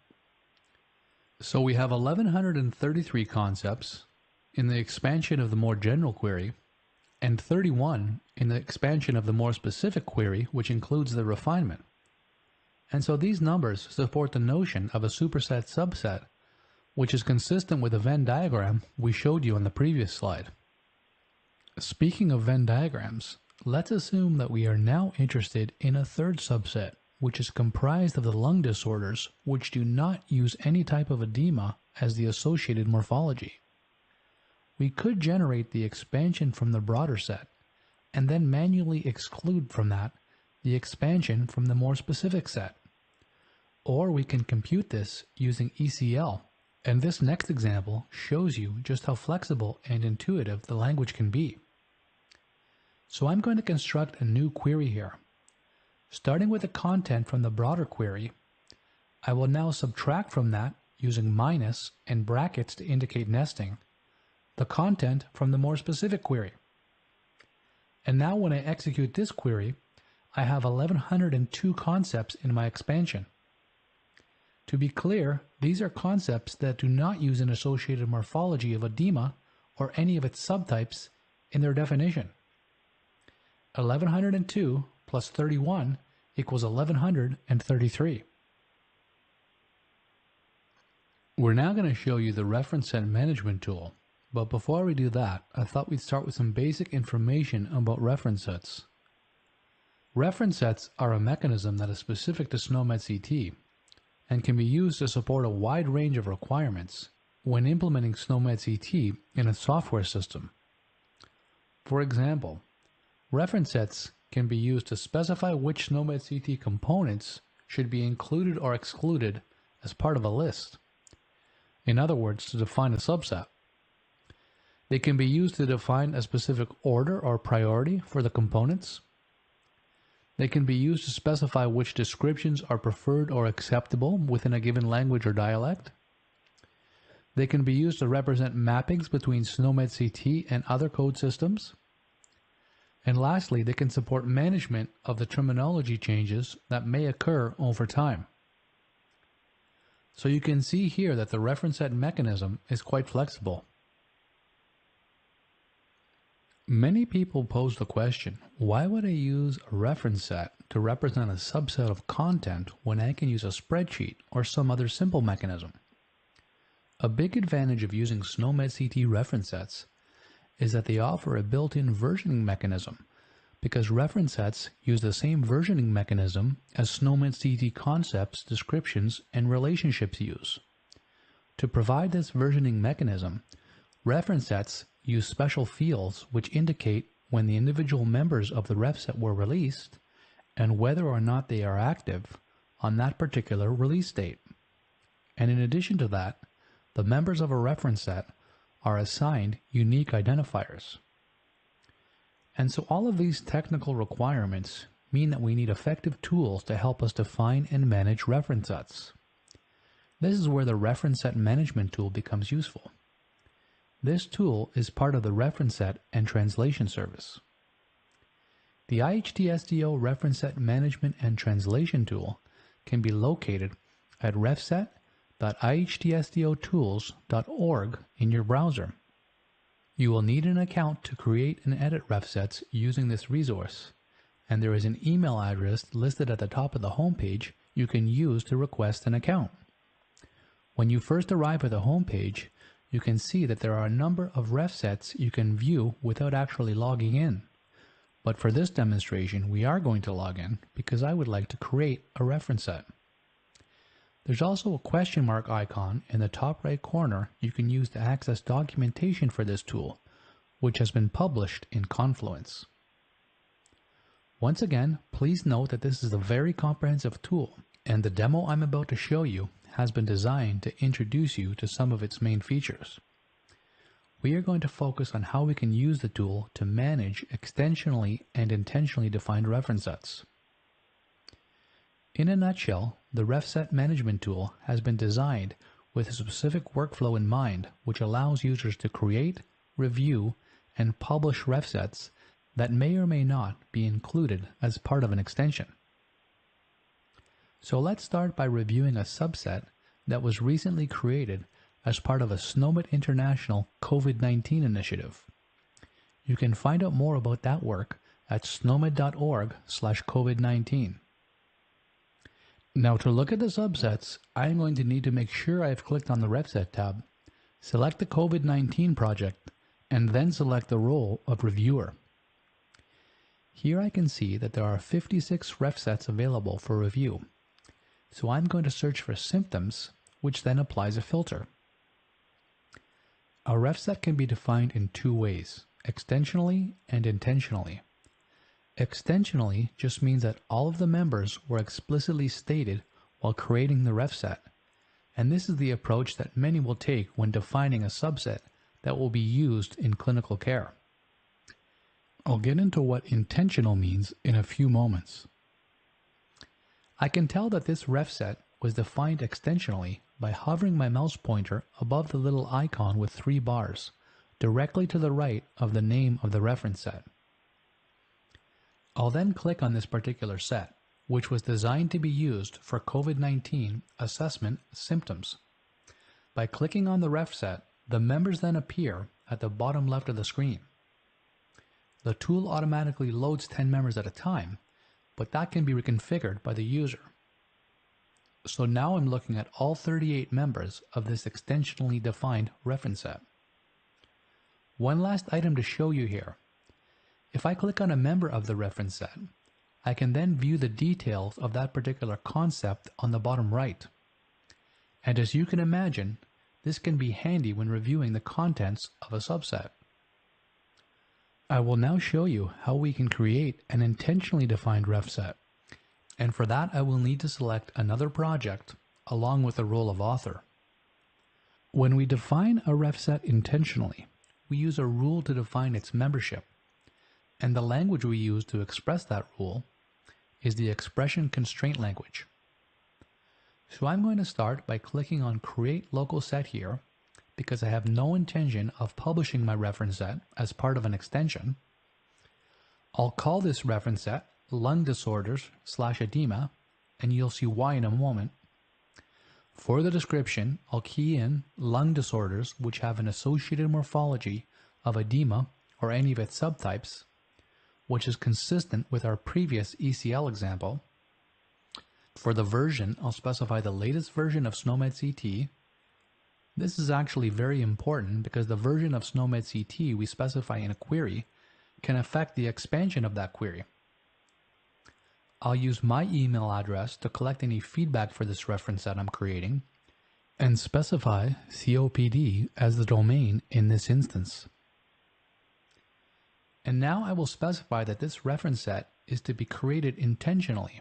So we have 1133 concepts in the expansion of the more general query, and 31 in the expansion of the more specific query, which includes the refinement. And so these numbers support the notion of a superset subset, which is consistent with the Venn diagram we showed you on the previous slide. Speaking of Venn diagrams, let's assume that we are now interested in a third subset, which is comprised of the lung disorders which do not use any type of edema as the associated morphology. We could generate the expansion from the broader set, and then manually exclude from that the expansion from the more specific set. Or we can compute this using ECL, and this next example shows you just how flexible and intuitive the language can be. So I'm going to construct a new query here. Starting with the content from the broader query, I will now subtract from that, using minus and brackets to indicate nesting, the content from the more specific query. And now when I execute this query, I have 1102 concepts in my expansion. To be clear, these are concepts that do not use an associated morphology of edema or any of its subtypes in their definition. 1102 plus 31 equals 1133. We're now going to show you the reference set management tool, but before we do that, I thought we'd start with some basic information about reference sets. Reference sets are a mechanism that is specific to SNOMED CT and can be used to support a wide range of requirements when implementing SNOMED CT in a software system. For example, reference sets can be used to specify which SNOMED CT components should be included or excluded as part of a list. In other words, to define a subset. They can be used to define a specific order or priority for the components. They can be used to specify which descriptions are preferred or acceptable within a given language or dialect. They can be used to represent mappings between SNOMED CT and other code systems. And lastly, they can support management of the terminology changes that may occur over time. So you can see here that the reference set mechanism is quite flexible. Many people pose the question, why would I use a reference set to represent a subset of content when I can use a spreadsheet or some other simple mechanism? A big advantage of using SNOMED CT reference sets is that they offer a built-in versioning mechanism, because reference sets use the same versioning mechanism as SNOMED CT concepts, descriptions, and relationships use. To provide this versioning mechanism, reference sets use special fields which indicate when the individual members of the ref set were released and whether or not they are active on that particular release date. And in addition to that, the members of a reference set are assigned unique identifiers. And so all of these technical requirements mean that we need effective tools to help us define and manage reference sets. This is where the reference set management tool becomes useful. This tool is part of the reference set and translation service. The IHTSDO reference set management and translation tool can be located at refset.ihtsdotools.org in your browser. You will need an account to create and edit refsets using this resource, and there is an email address listed at the top of the homepage you can use to request an account. When you first arrive at the homepage, you can see that there are a number of refsets you can view without actually logging in. But for this demonstration, we are going to log in because I would like to create a reference set. There's also a question mark icon in the top right corner you can use to access documentation for this tool, which has been published in Confluence. Once again, please note that this is a very comprehensive tool, and the demo I'm about to show you has been designed to introduce you to some of its main features. We are going to focus on how we can use the tool to manage extensionally and intentionally defined reference sets. In a nutshell, the refset management tool has been designed with a specific workflow in mind, which allows users to create, review, and publish refsets that may or may not be included as part of an extension. So let's start by reviewing a subset that was recently created as part of a SNOMED International COVID-19 initiative. You can find out more about that work at snomed.org/COVID-19. Now, to look at the subsets, I'm going to need to make sure I've clicked on the Refset tab, select the COVID-19 project, and then select the role of reviewer. Here I can see that there are 56 refsets available for review. So I'm going to search for symptoms, which then applies a filter. A refset can be defined in two ways, extensionally and intentionally. Extensionally just means that all of the members were explicitly stated while creating the refset, and this is the approach that many will take when defining a subset that will be used in clinical care. I'll get into what intentional means in a few moments. I can tell that this refset was defined extensionally by hovering my mouse pointer above the little icon with 3 bars, directly to the right of the name of the reference set. I'll then click on this particular set, which was designed to be used for COVID-19 assessment symptoms. By clicking on the refset, the members then appear at the bottom left of the screen. The tool automatically loads 10 members at a time, but that can be reconfigured by the user. So now I'm looking at all 38 members of this extensionally defined reference set. One last item to show you here. If I click on a member of the reference set, I can then view the details of that particular concept on the bottom right. And as you can imagine, this can be handy when reviewing the contents of a subset. I will now show you how we can create an intentionally defined refset. And for that, I will need to select another project along with the role of author. When we define a refset intentionally, we use a rule to define its membership. And the language we use to express that rule is the expression constraint language. So I'm going to start by clicking on Create Local Set here because I have no intention of publishing my reference set as part of an extension. I'll call this reference set Lung Disorders/edema, and you'll see why in a moment. For the description, I'll key in lung disorders which have an associated morphology of edema or any of its subtypes, which is consistent with our previous ECL example. For the version, I'll specify the latest version of SNOMED CT. This is actually very important because the version of SNOMED CT we specify in a query can affect the expansion of that query. I'll use my email address to collect any feedback for this reference that I'm creating, and specify COPD as the domain in this instance. And now I will specify that this reference set is to be created intentionally,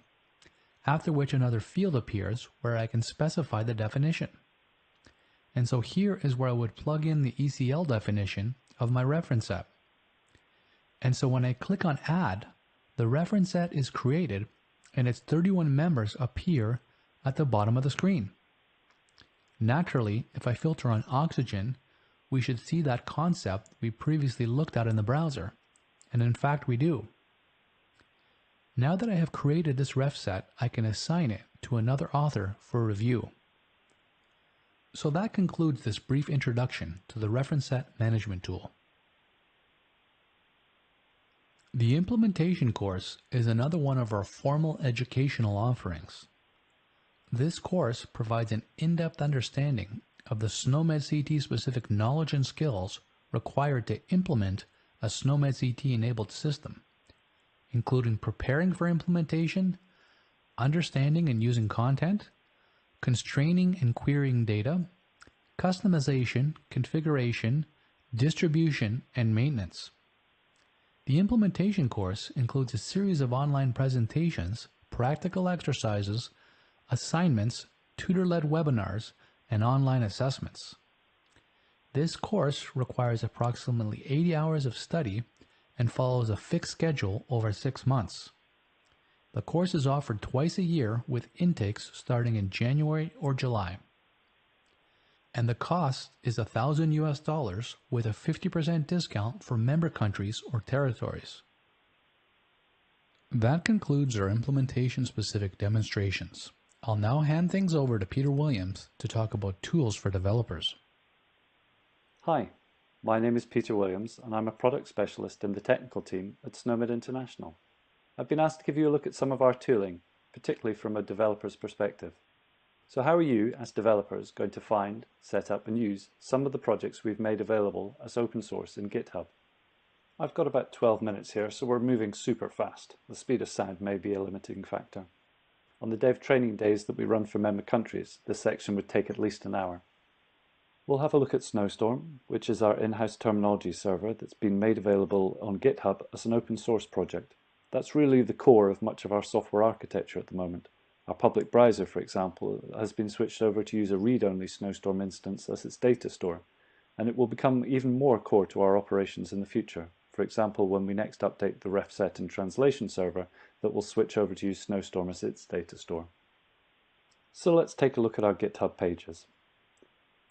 after which another field appears where I can specify the definition. And so here is where I would plug in the ECL definition of my reference set. And so when I click on Add, the reference set is created and its 31 members appear at the bottom of the screen. Naturally, if I filter on oxygen, we should see that concept we previously looked at in the browser. And in fact, we do. Now that I have created this ref set, I can assign it to another author for review. So that concludes this brief introduction to the reference set management tool. The implementation course is another one of our formal educational offerings. This course provides an in-depth understanding of the SNOMED CT specific knowledge and skills required to implement a SNOMED CT enabled system, including preparing for implementation, understanding and using content, constraining and querying data, customization, configuration, distribution, and maintenance. The implementation course includes a series of online presentations, practical exercises, assignments, tutor-led webinars, and online assessments. This course requires approximately 80 hours of study and follows a fixed schedule over 6 months. The course is offered twice a year with intakes starting in January or July. And the cost is $1,000 with a 50% discount for member countries or territories. That concludes our implementation-specific demonstrations. I'll now hand things over to Peter Williams to talk about tools for developers. Hi, my name is Peter Williams and I'm a product specialist in the technical team at SNOMED International. I've been asked to give you a look at some of our tooling, particularly from a developer's perspective. So how are you, as developers, going to find, set up and use some of the projects we've made available as open source in GitHub? I've got about 12 minutes here, so we're moving super fast. The speed of sound may be a limiting factor. On the dev training days that we run for member countries, this section would take at least an hour. We'll have a look at Snowstorm, which is our in-house terminology server that's been made available on GitHub as an open source project. That's really the core of much of our software architecture at the moment. Our public browser, for example, has been switched over to use a read-only Snowstorm instance as its data store, and it will become even more core to our operations in the future. For example, when we next update the refset and translation server, that will switch over to use Snowstorm as its data store. So let's take a look at our GitHub pages.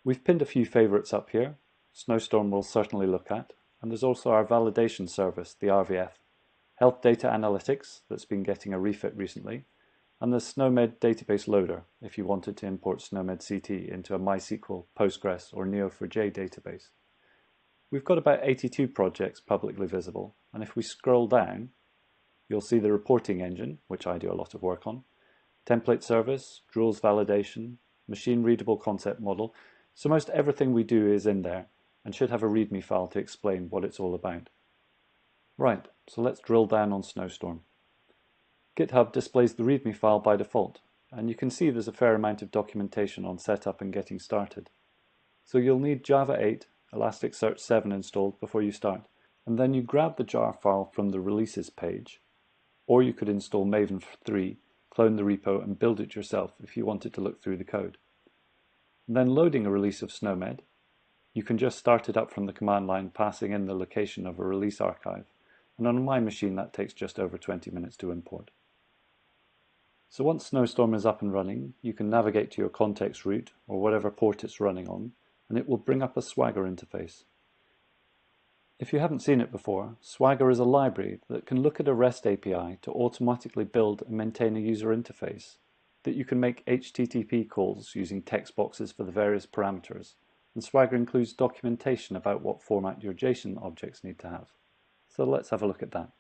We've pinned a few favorites up here. Snowstorm we'll certainly look at, and there's also our validation service, the RVF, Health Data Analytics, that's been getting a refit recently, and the SNOMED database loader, if you wanted to import SNOMED CT into a MySQL, Postgres, or Neo4j database. We've got about 82 projects publicly visible, and if we scroll down, you'll see the reporting engine, which I do a lot of work on, template service, rules validation, machine-readable concept model, so most everything we do is in there, and should have a README file to explain what it's all about. Right, so let's drill down on Snowstorm. GitHub displays the README file by default, and you can see there's a fair amount of documentation on setup and getting started. So you'll need Java 8, Elasticsearch 7 installed before you start, and then you grab the jar file from the releases page, or you could install Maven 3, clone the repo and build it yourself if you wanted to look through the code. And then loading a release of SNOMED, you can just start it up from the command line passing in the location of a release archive, and on my machine that takes just over 20 minutes to import. So once Snowstorm is up and running, you can navigate to your context root or whatever port it's running on, and it will bring up a Swagger interface. If you haven't seen it before, Swagger is a library that can look at a REST API to automatically build and maintain a user interface, that you can make HTTP calls using text boxes for the various parameters, and Swagger includes documentation about what format your JSON objects need to have. So let's have a look at that.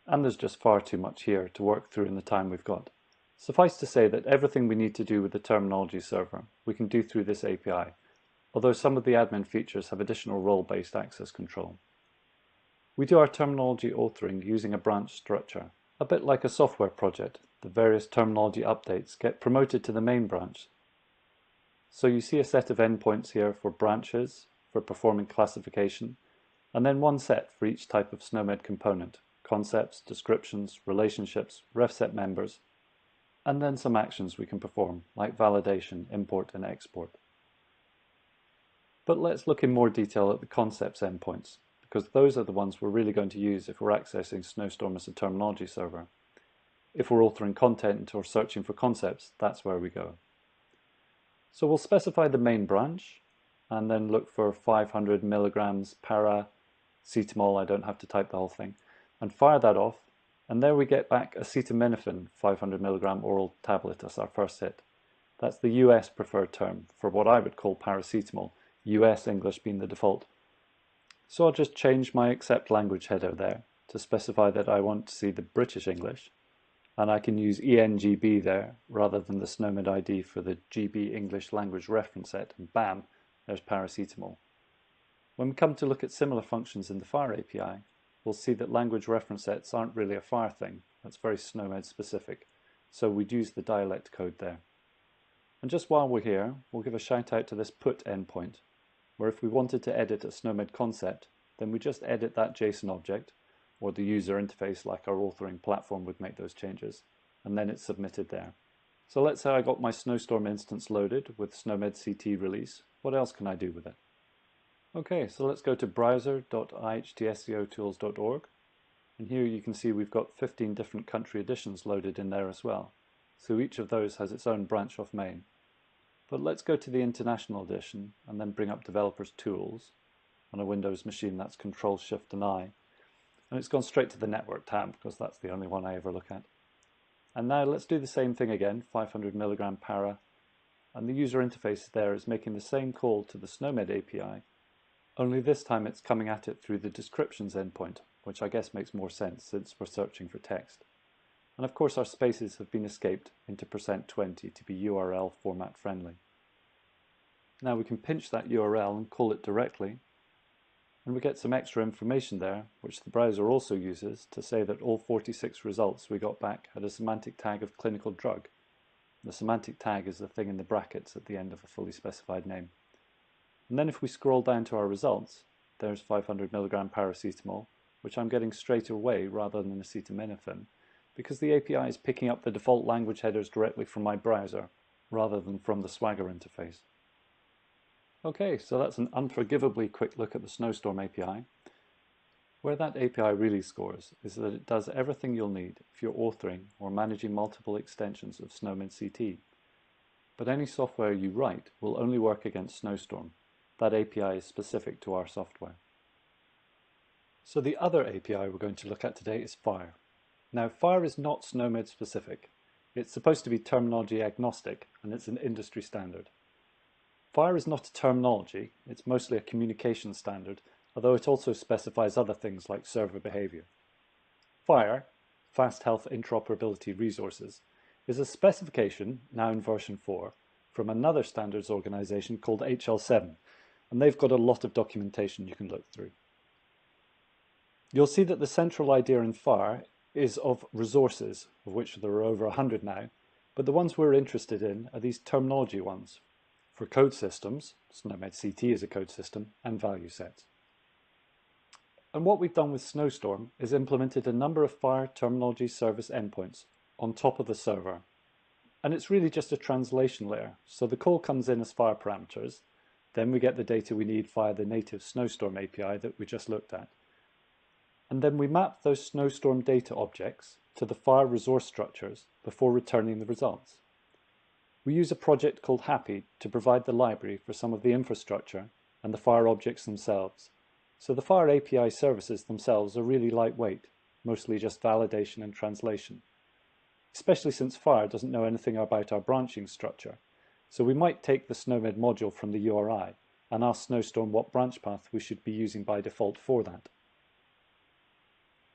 And there's just far too much here to work through in the time we've got. Suffice to say that everything we need to do with the terminology server we can do through this API, although some of the admin features have additional role-based access control. We do our terminology authoring using a branch structure. A bit like a software project, the various terminology updates get promoted to the main branch. So you see a set of endpoints here for branches, for performing classification, and then one set for each type of SNOMED component, concepts, descriptions, relationships, refset members, and then some actions we can perform, like validation, import, and export. But let's look in more detail at the concepts endpoints, because those are the ones we're really going to use if we're accessing Snowstorm as a terminology server. If we're authoring content or searching for concepts, that's where we go. So we'll specify the main branch, and then look for 500 milligrams paracetamol, I don't have to type the whole thing, and fire that off, and there we get back acetaminophen 500 milligram oral tablet as our first hit. That's the US preferred term for what I would call paracetamol, US English being the default. So I'll just change my accept language header there to specify that I want to see the British English, and I can use ENGB there rather than the SNOMED ID for the GB English language reference set, and bam, there's paracetamol. When we come to look at similar functions in the FHIR API, we'll see that language reference sets aren't really a FHIR thing. That's very SNOMED specific. so we'd use the dialect code there. And just while we're here, we'll give a shout out to this put endpoint, where if we wanted to edit a SNOMED concept, then we just edit that JSON object, or the user interface like our authoring platform would make those changes, and then it's submitted there. So let's say I got my Snowstorm instance loaded with SNOMED CT release. What else can I do with it? Okay, so let's go to browser.ihtseotools.org, and here you can see we've got 15 different country editions loaded in there as well. So each of those has its own branch off main. But let's go to the International Edition and then bring up Developers Tools. On a Windows machine, that's Control-Shift and I. And it's gone straight to the Network tab because that's the only one I ever look at. And now let's do the same thing again, 500 milligram para. And the user interface there is making the same call to the SNOMED API, only this time it's coming at it through the descriptions endpoint, which I guess makes more sense since we're searching for text. And of course our spaces have been escaped into %20 to be URL format friendly. Now we can pinch that URL and call it directly, and we get some extra information there, which the browser also uses to say that all 46 results we got back had a semantic tag of clinical drug. The semantic tag is the thing in the brackets at the end of a fully specified name. And then if we scroll down to our results, there's 500 milligram paracetamol, which I'm getting straight away rather than acetaminophen, because the API is picking up the default language headers directly from my browser, rather than from the Swagger interface. Okay, so that's an unforgivably quick look at the Snowstorm API. Where that API really scores is that it does everything you'll need if you're authoring or managing multiple extensions of SNOMED CT. But any software you write will only work against Snowstorm. That API is specific to our software. So the other API we're going to look at today is FHIR. Now FHIR is not SNOMED specific. It's supposed to be terminology agnostic, and it's an industry standard. FHIR is not a terminology, it's mostly a communication standard, although it also specifies other things like server behavior. FHIR, Fast Health Interoperability Resources, is a specification, now in version 4, from another standards organization called HL7, and they've got a lot of documentation you can look through. You'll see that the central idea in FHIR is of resources, of which there are over 100 now, but the ones we're interested in are these terminology ones, for code systems, SNOMED CT is a code system, and value sets. And what we've done with Snowstorm is implemented a number of FHIR terminology service endpoints on top of the server. And it's really just a translation layer. So the call comes in as FHIR parameters, then we get the data we need via the native Snowstorm API that we just looked at. And then we map those Snowstorm data objects to the FHIR resource structures before returning the results. We use a project called Happy to provide the library for some of the infrastructure and the FHIR objects themselves. So the FHIR API services themselves are really lightweight, mostly just validation and translation. Especially since FHIR doesn't know anything about our branching structure. So we might take the SNOMED module from the URI and ask Snowstorm what branch path we should be using by default for that.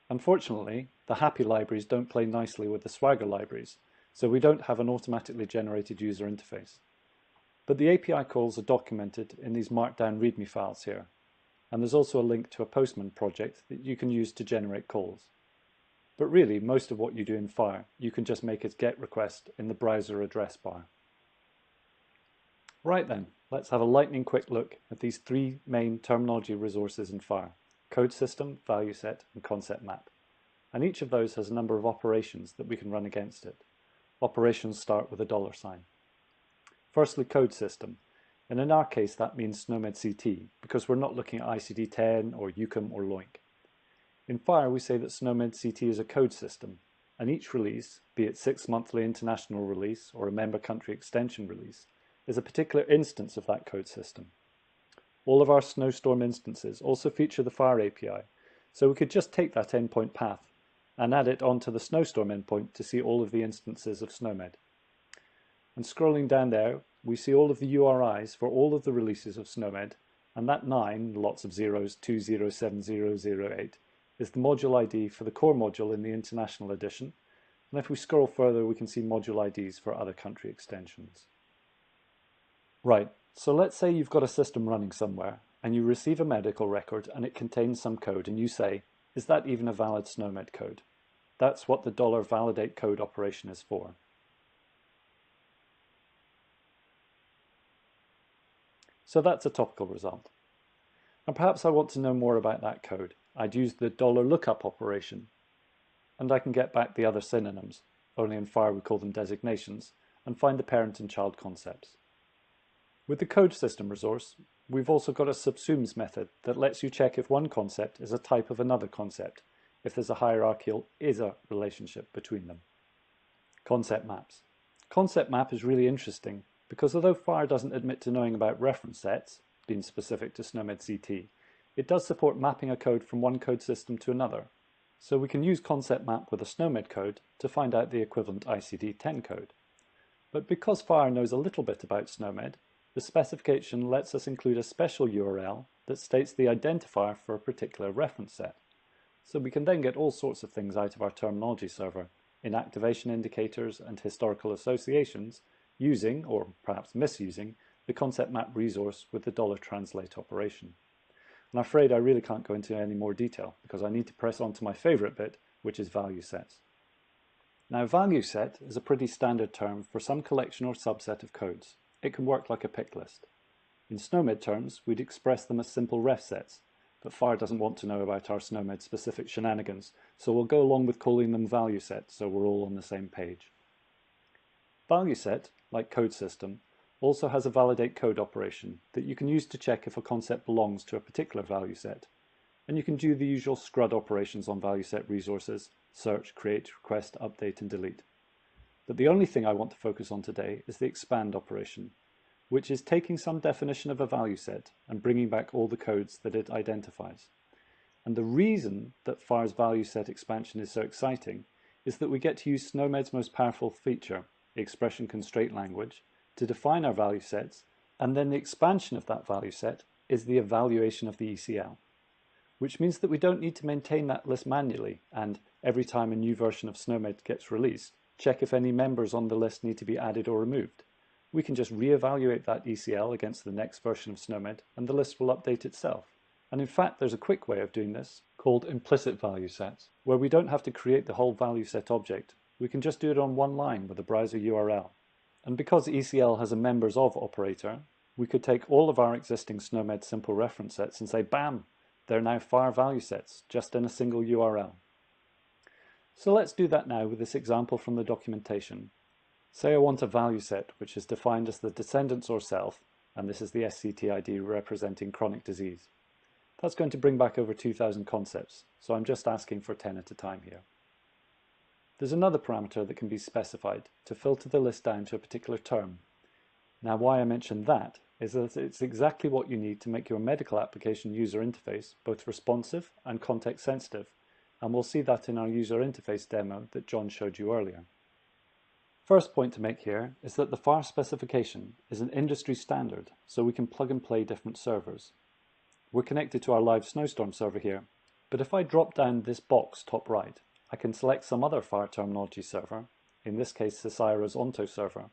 Unfortunately, the Happy libraries don't play nicely with the Swagger libraries, so we don't have an automatically generated user interface. But the API calls are documented in these markdown README files here, and there's also a link to a Postman project that you can use to generate calls. But really, most of what you do in FHIR, you can just make as GET request in the browser address bar. Right then, let's have a lightning quick look at these three main terminology resources in FHIR: code system, value set, and concept map. And each of those has a number of operations that we can run against it. Operations start with a $sign. Firstly, code system. And in our case, that means SNOMED CT, because we're not looking at ICD-10 or UCOM or LOINC. In FHIR, we say that SNOMED CT is a code system, and each release, be it 6 monthly international release or a member country extension release, is a particular instance of that code system. All of our Snowstorm instances also feature the FHIR API, so we could just take that endpoint path and add it onto the Snowstorm endpoint to see all of the instances of SNOMED. And scrolling down there, we see all of the URIs for all of the releases of SNOMED, and that 9, lots of zeros, 207008, is the module ID for the core module in the International Edition, and if we scroll further we can see module IDs for other country extensions. Right, so let's say you've got a system running somewhere, and you receive a medical record and it contains some code, and you say, is that even a valid SNOMED code? That's what the $validate code operation is for. So that's a topical result. And perhaps I want to know more about that code. I'd use the $lookup operation, and I can get back the other synonyms, only in FHIR we call them designations, and find the parent and child concepts. With the code system resource, we've also got a subsumes method that lets you check if one concept is a type of another concept, if there's a hierarchical is-a relationship between them. Concept maps. Concept map is really interesting because although FHIR doesn't admit to knowing about reference sets, being specific to SNOMED CT, it does support mapping a code from one code system to another. So we can use concept map with a SNOMED code to find out the equivalent ICD-10 code. But because FHIR knows a little bit about SNOMED, the specification lets us include a special URL that states the identifier for a particular reference set. So we can then get all sorts of things out of our terminology server, inactivation indicators and historical associations, using, or perhaps misusing, the concept map resource with the $translate operation. And I'm afraid I really can't go into any more detail because I need to press on to my favorite bit, which is value sets. Now, value set is a pretty standard term for some collection or subset of codes. It can work like a pick list. In SNOMED terms, we'd express them as simple refsets, but FHIR doesn't want to know about our SNOMED specific shenanigans, so we'll go along with calling them value sets so we're all on the same page. Value set, like code system, also has a validate code operation that you can use to check if a concept belongs to a particular value set. And you can do the usual SCRUD operations on value set resources: search, create, request, update, and delete. But the only thing I want to focus on today is the expand operation, which is taking some definition of a value set and bringing back all the codes that it identifies. And the reason that FHIR's value set expansion is so exciting is that we get to use SNOMED's most powerful feature, the expression constraint language, to define our value sets, and then the expansion of that value set is the evaluation of the ECL, which means that we don't need to maintain that list manually and, every time a new version of SNOMED gets released, check if any members on the list need to be added or removed. We can just re-evaluate that ECL against the next version of SNOMED and the list will update itself. And in fact, there's a quick way of doing this called implicit value sets, where we don't have to create the whole value set object. We can just do it on one line with a browser URL. And because ECL has a members of operator, we could take all of our existing SNOMED simple reference sets and say, bam, they're now FHIR value sets, just in a single URL. So let's do that now with this example from the documentation. Say I want a value set which is defined as the descendants or self, and this is the SCT ID representing chronic disease. That's going to bring back over 2,000 concepts, so I'm just asking for 10 at a time here. There's another parameter that can be specified to filter the list down to a particular term. Now, why I mention that is that it's exactly what you need to make your medical application user interface both responsive and context sensitive, and we'll see that in our user interface demo that John showed you earlier. First point to make here is that the FHIR specification is an industry standard, so we can plug and play different servers. We're connected to our live Snowstorm server here, but if I drop down this box top right, I can select some other FHIR terminology server, in this case CSIRO's Onto server,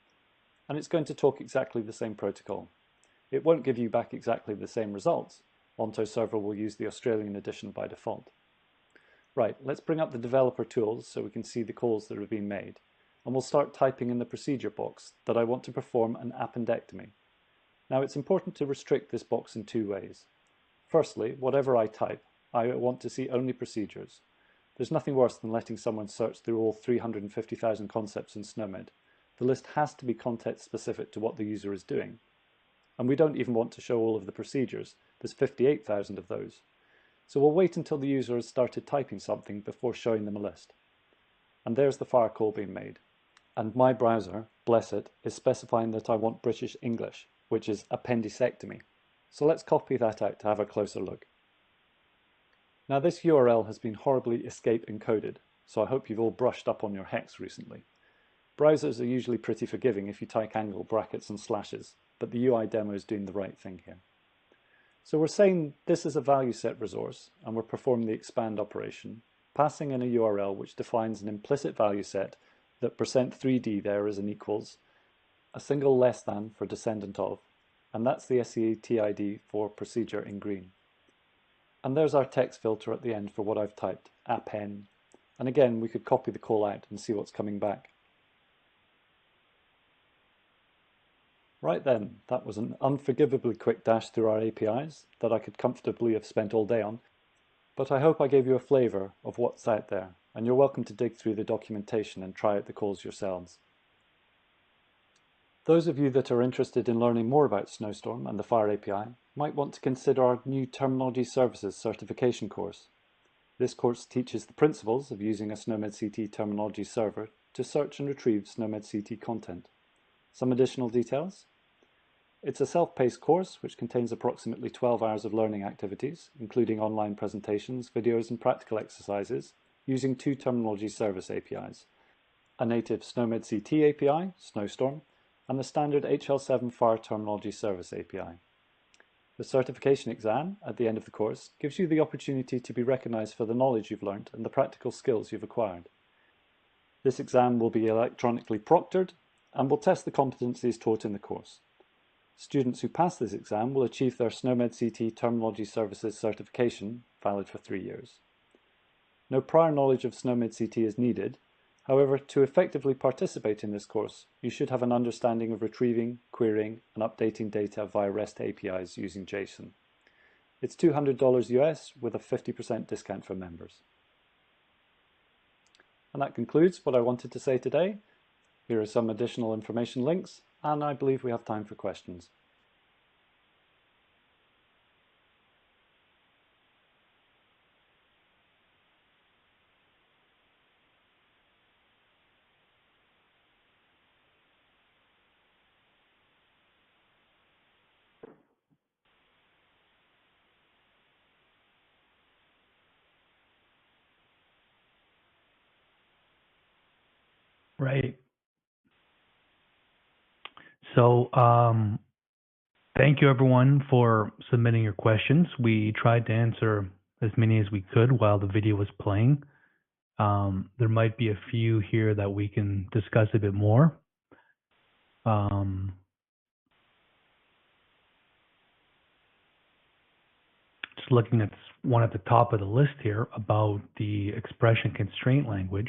and it's going to talk exactly the same protocol. It won't give you back exactly the same results. Onto server will use the Australian edition by default. Right, let's bring up the developer tools so we can see the calls that have been made. And we'll start typing in the procedure box that I want to perform an appendectomy. Now it's important to restrict this box in two ways. Firstly, whatever I type, I want to see only procedures. There's nothing worse than letting someone search through all 350,000 concepts in SNOMED. The list has to be context specific to what the user is doing. And we don't even want to show all of the procedures. There's 58,000 of those. So we'll wait until the user has started typing something before showing them a list. And there's the FHIR call being made. And my browser, bless it, is specifying that I want British English, which is appendicectomy. So let's copy that out to have a closer look. Now this URL has been horribly escape encoded, so I hope you've all brushed up on your hex recently. Browsers are usually pretty forgiving if you type angle brackets and slashes, but the UI demo is doing the right thing here. So we're saying this is a value set resource, and we're performing the expand operation, passing in a URL which defines an implicit value set that %3d there is an equals, a single less than for descendant of, and that's the SCT ID for procedure in green. And there's our text filter at the end for what I've typed, appen, And again, we could copy the call out and see what's coming back. Right then, that was an unforgivably quick dash through our APIs that I could comfortably have spent all day on, but I hope I gave you a flavor of what's out there, and you're welcome to dig through the documentation and try out the calls yourselves. Those of you that are interested in learning more about Snowstorm and the FHIR API might want to consider our new Terminology Services certification course. This course teaches the principles of using a SNOMED CT terminology server to search and retrieve SNOMED CT content. Some additional details? It's a self-paced course which contains approximately 12 hours of learning activities, including online presentations, videos and practical exercises, using two terminology service APIs, a native SNOMED CT API, Snowstorm, and the standard HL7 FHIR terminology service API. The certification exam at the end of the course gives you the opportunity to be recognized for the knowledge you've learned and the practical skills you've acquired. This exam will be electronically proctored and will test the competencies taught in the course. Students who pass this exam will achieve their SNOMED CT Terminology Services certification, valid for 3 years. No prior knowledge of SNOMED CT is needed. However, to effectively participate in this course, you should have an understanding of retrieving, querying, and updating data via REST APIs using JSON. It's $200 US with a 50% discount for members. And that concludes what I wanted to say today. Here are some additional information links, and I believe we have time for questions. Right. So thank you everyone for submitting your questions. We tried to answer as many as we could while the video was playing. There might be a few here that we can discuss a bit more. Just looking at one at the top of the list here about the expression constraint language.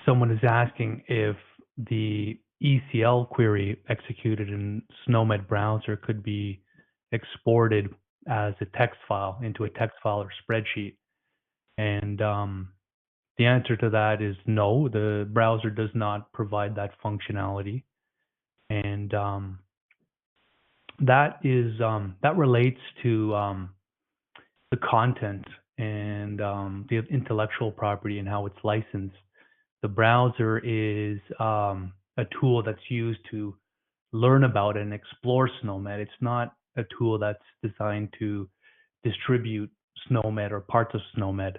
Someone is asking if the ECL query executed in SNOMED browser could be exported as a text file into a text file or spreadsheet. And the answer to that is no, the browser does not provide that functionality. And that relates to the content and the intellectual property and how it's licensed. The browser is a tool that's used to learn about and explore SNOMED. It's not a tool that's designed to distribute SNOMED or parts of SNOMED.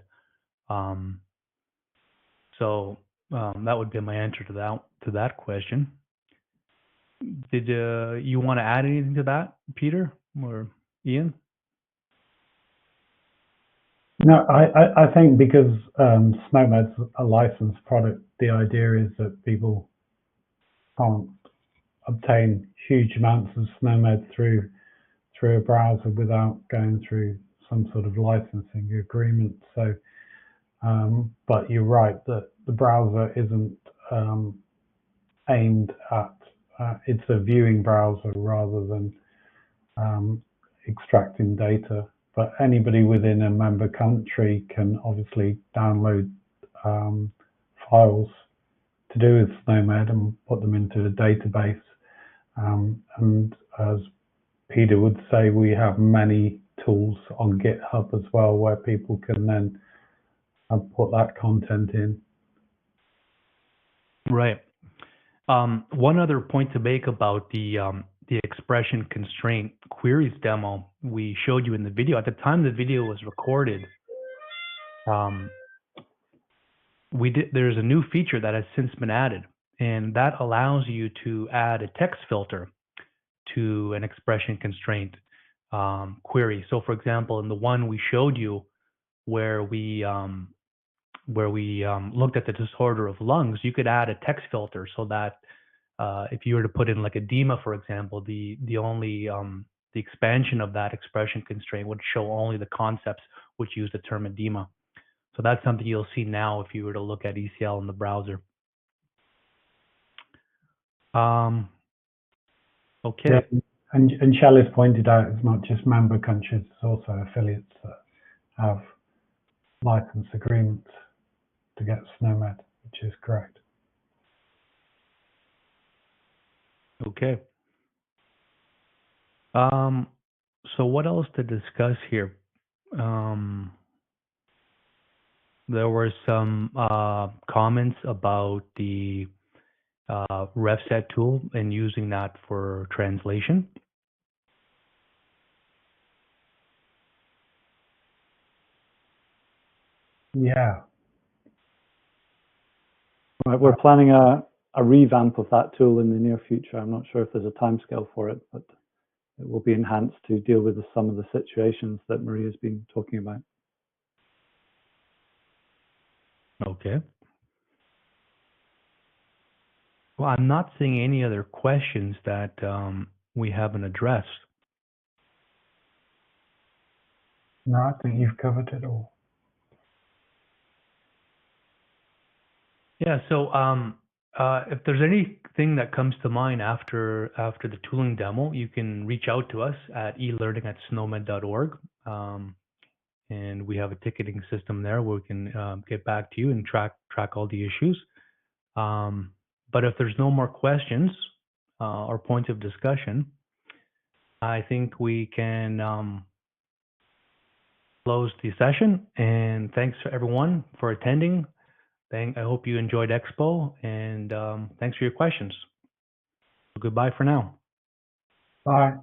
So that would be my answer to that question. Did you want to add anything to that, Peter or Ian? No, I think because SNOMED's a licensed product, the idea is that people can't obtain huge amounts of SNOMED through a browser without going through some sort of licensing agreement. So, but you're right that the browser isn't aimed at, it's a viewing browser rather than extracting data. But anybody within a member country can obviously download files to do with SNOMED and put them into the database. And as Peter would say, we have many tools on GitHub as well where people can then put that content in. Right. One other point to make about the expression constraint queries demo we showed you in the video. At the time the video was recorded, there's a new feature that has since been added, and that allows you to add a text filter to an expression constraint query. So, for example, in the one we showed you, where we looked at the disorder of lungs, you could add a text filter so that if you were to put in like edema, for example, the only the expansion of that expression constraint would show only the concepts which use the term edema. So that's something you'll see now if you were to look at ECL in the browser. Okay. Yeah, and Shell has pointed out it's not just member countries, it's also affiliates that have license agreements to get SNOMED, which is correct. Okay. So what else to discuss here? There were some comments about the refset tool and using that for translation. Yeah. Right, we're planning a revamp of that tool in the near future. I'm not sure if there's a timescale for it, but it will be enhanced to deal with some of the situations that Maria's been talking about. Okay. Well, I'm not seeing any other questions that we haven't addressed. No, I think you've covered it all. Yeah, so if there's anything that comes to mind after the tooling demo, you can reach out to us at elearning@snomed.org. And we have a ticketing system there where we can get back to you and track all the issues. But if there's no more questions or points of discussion, I think we can close the session. And thanks to everyone for attending. I hope you enjoyed Expo, and thanks for your questions. Goodbye for now. Bye.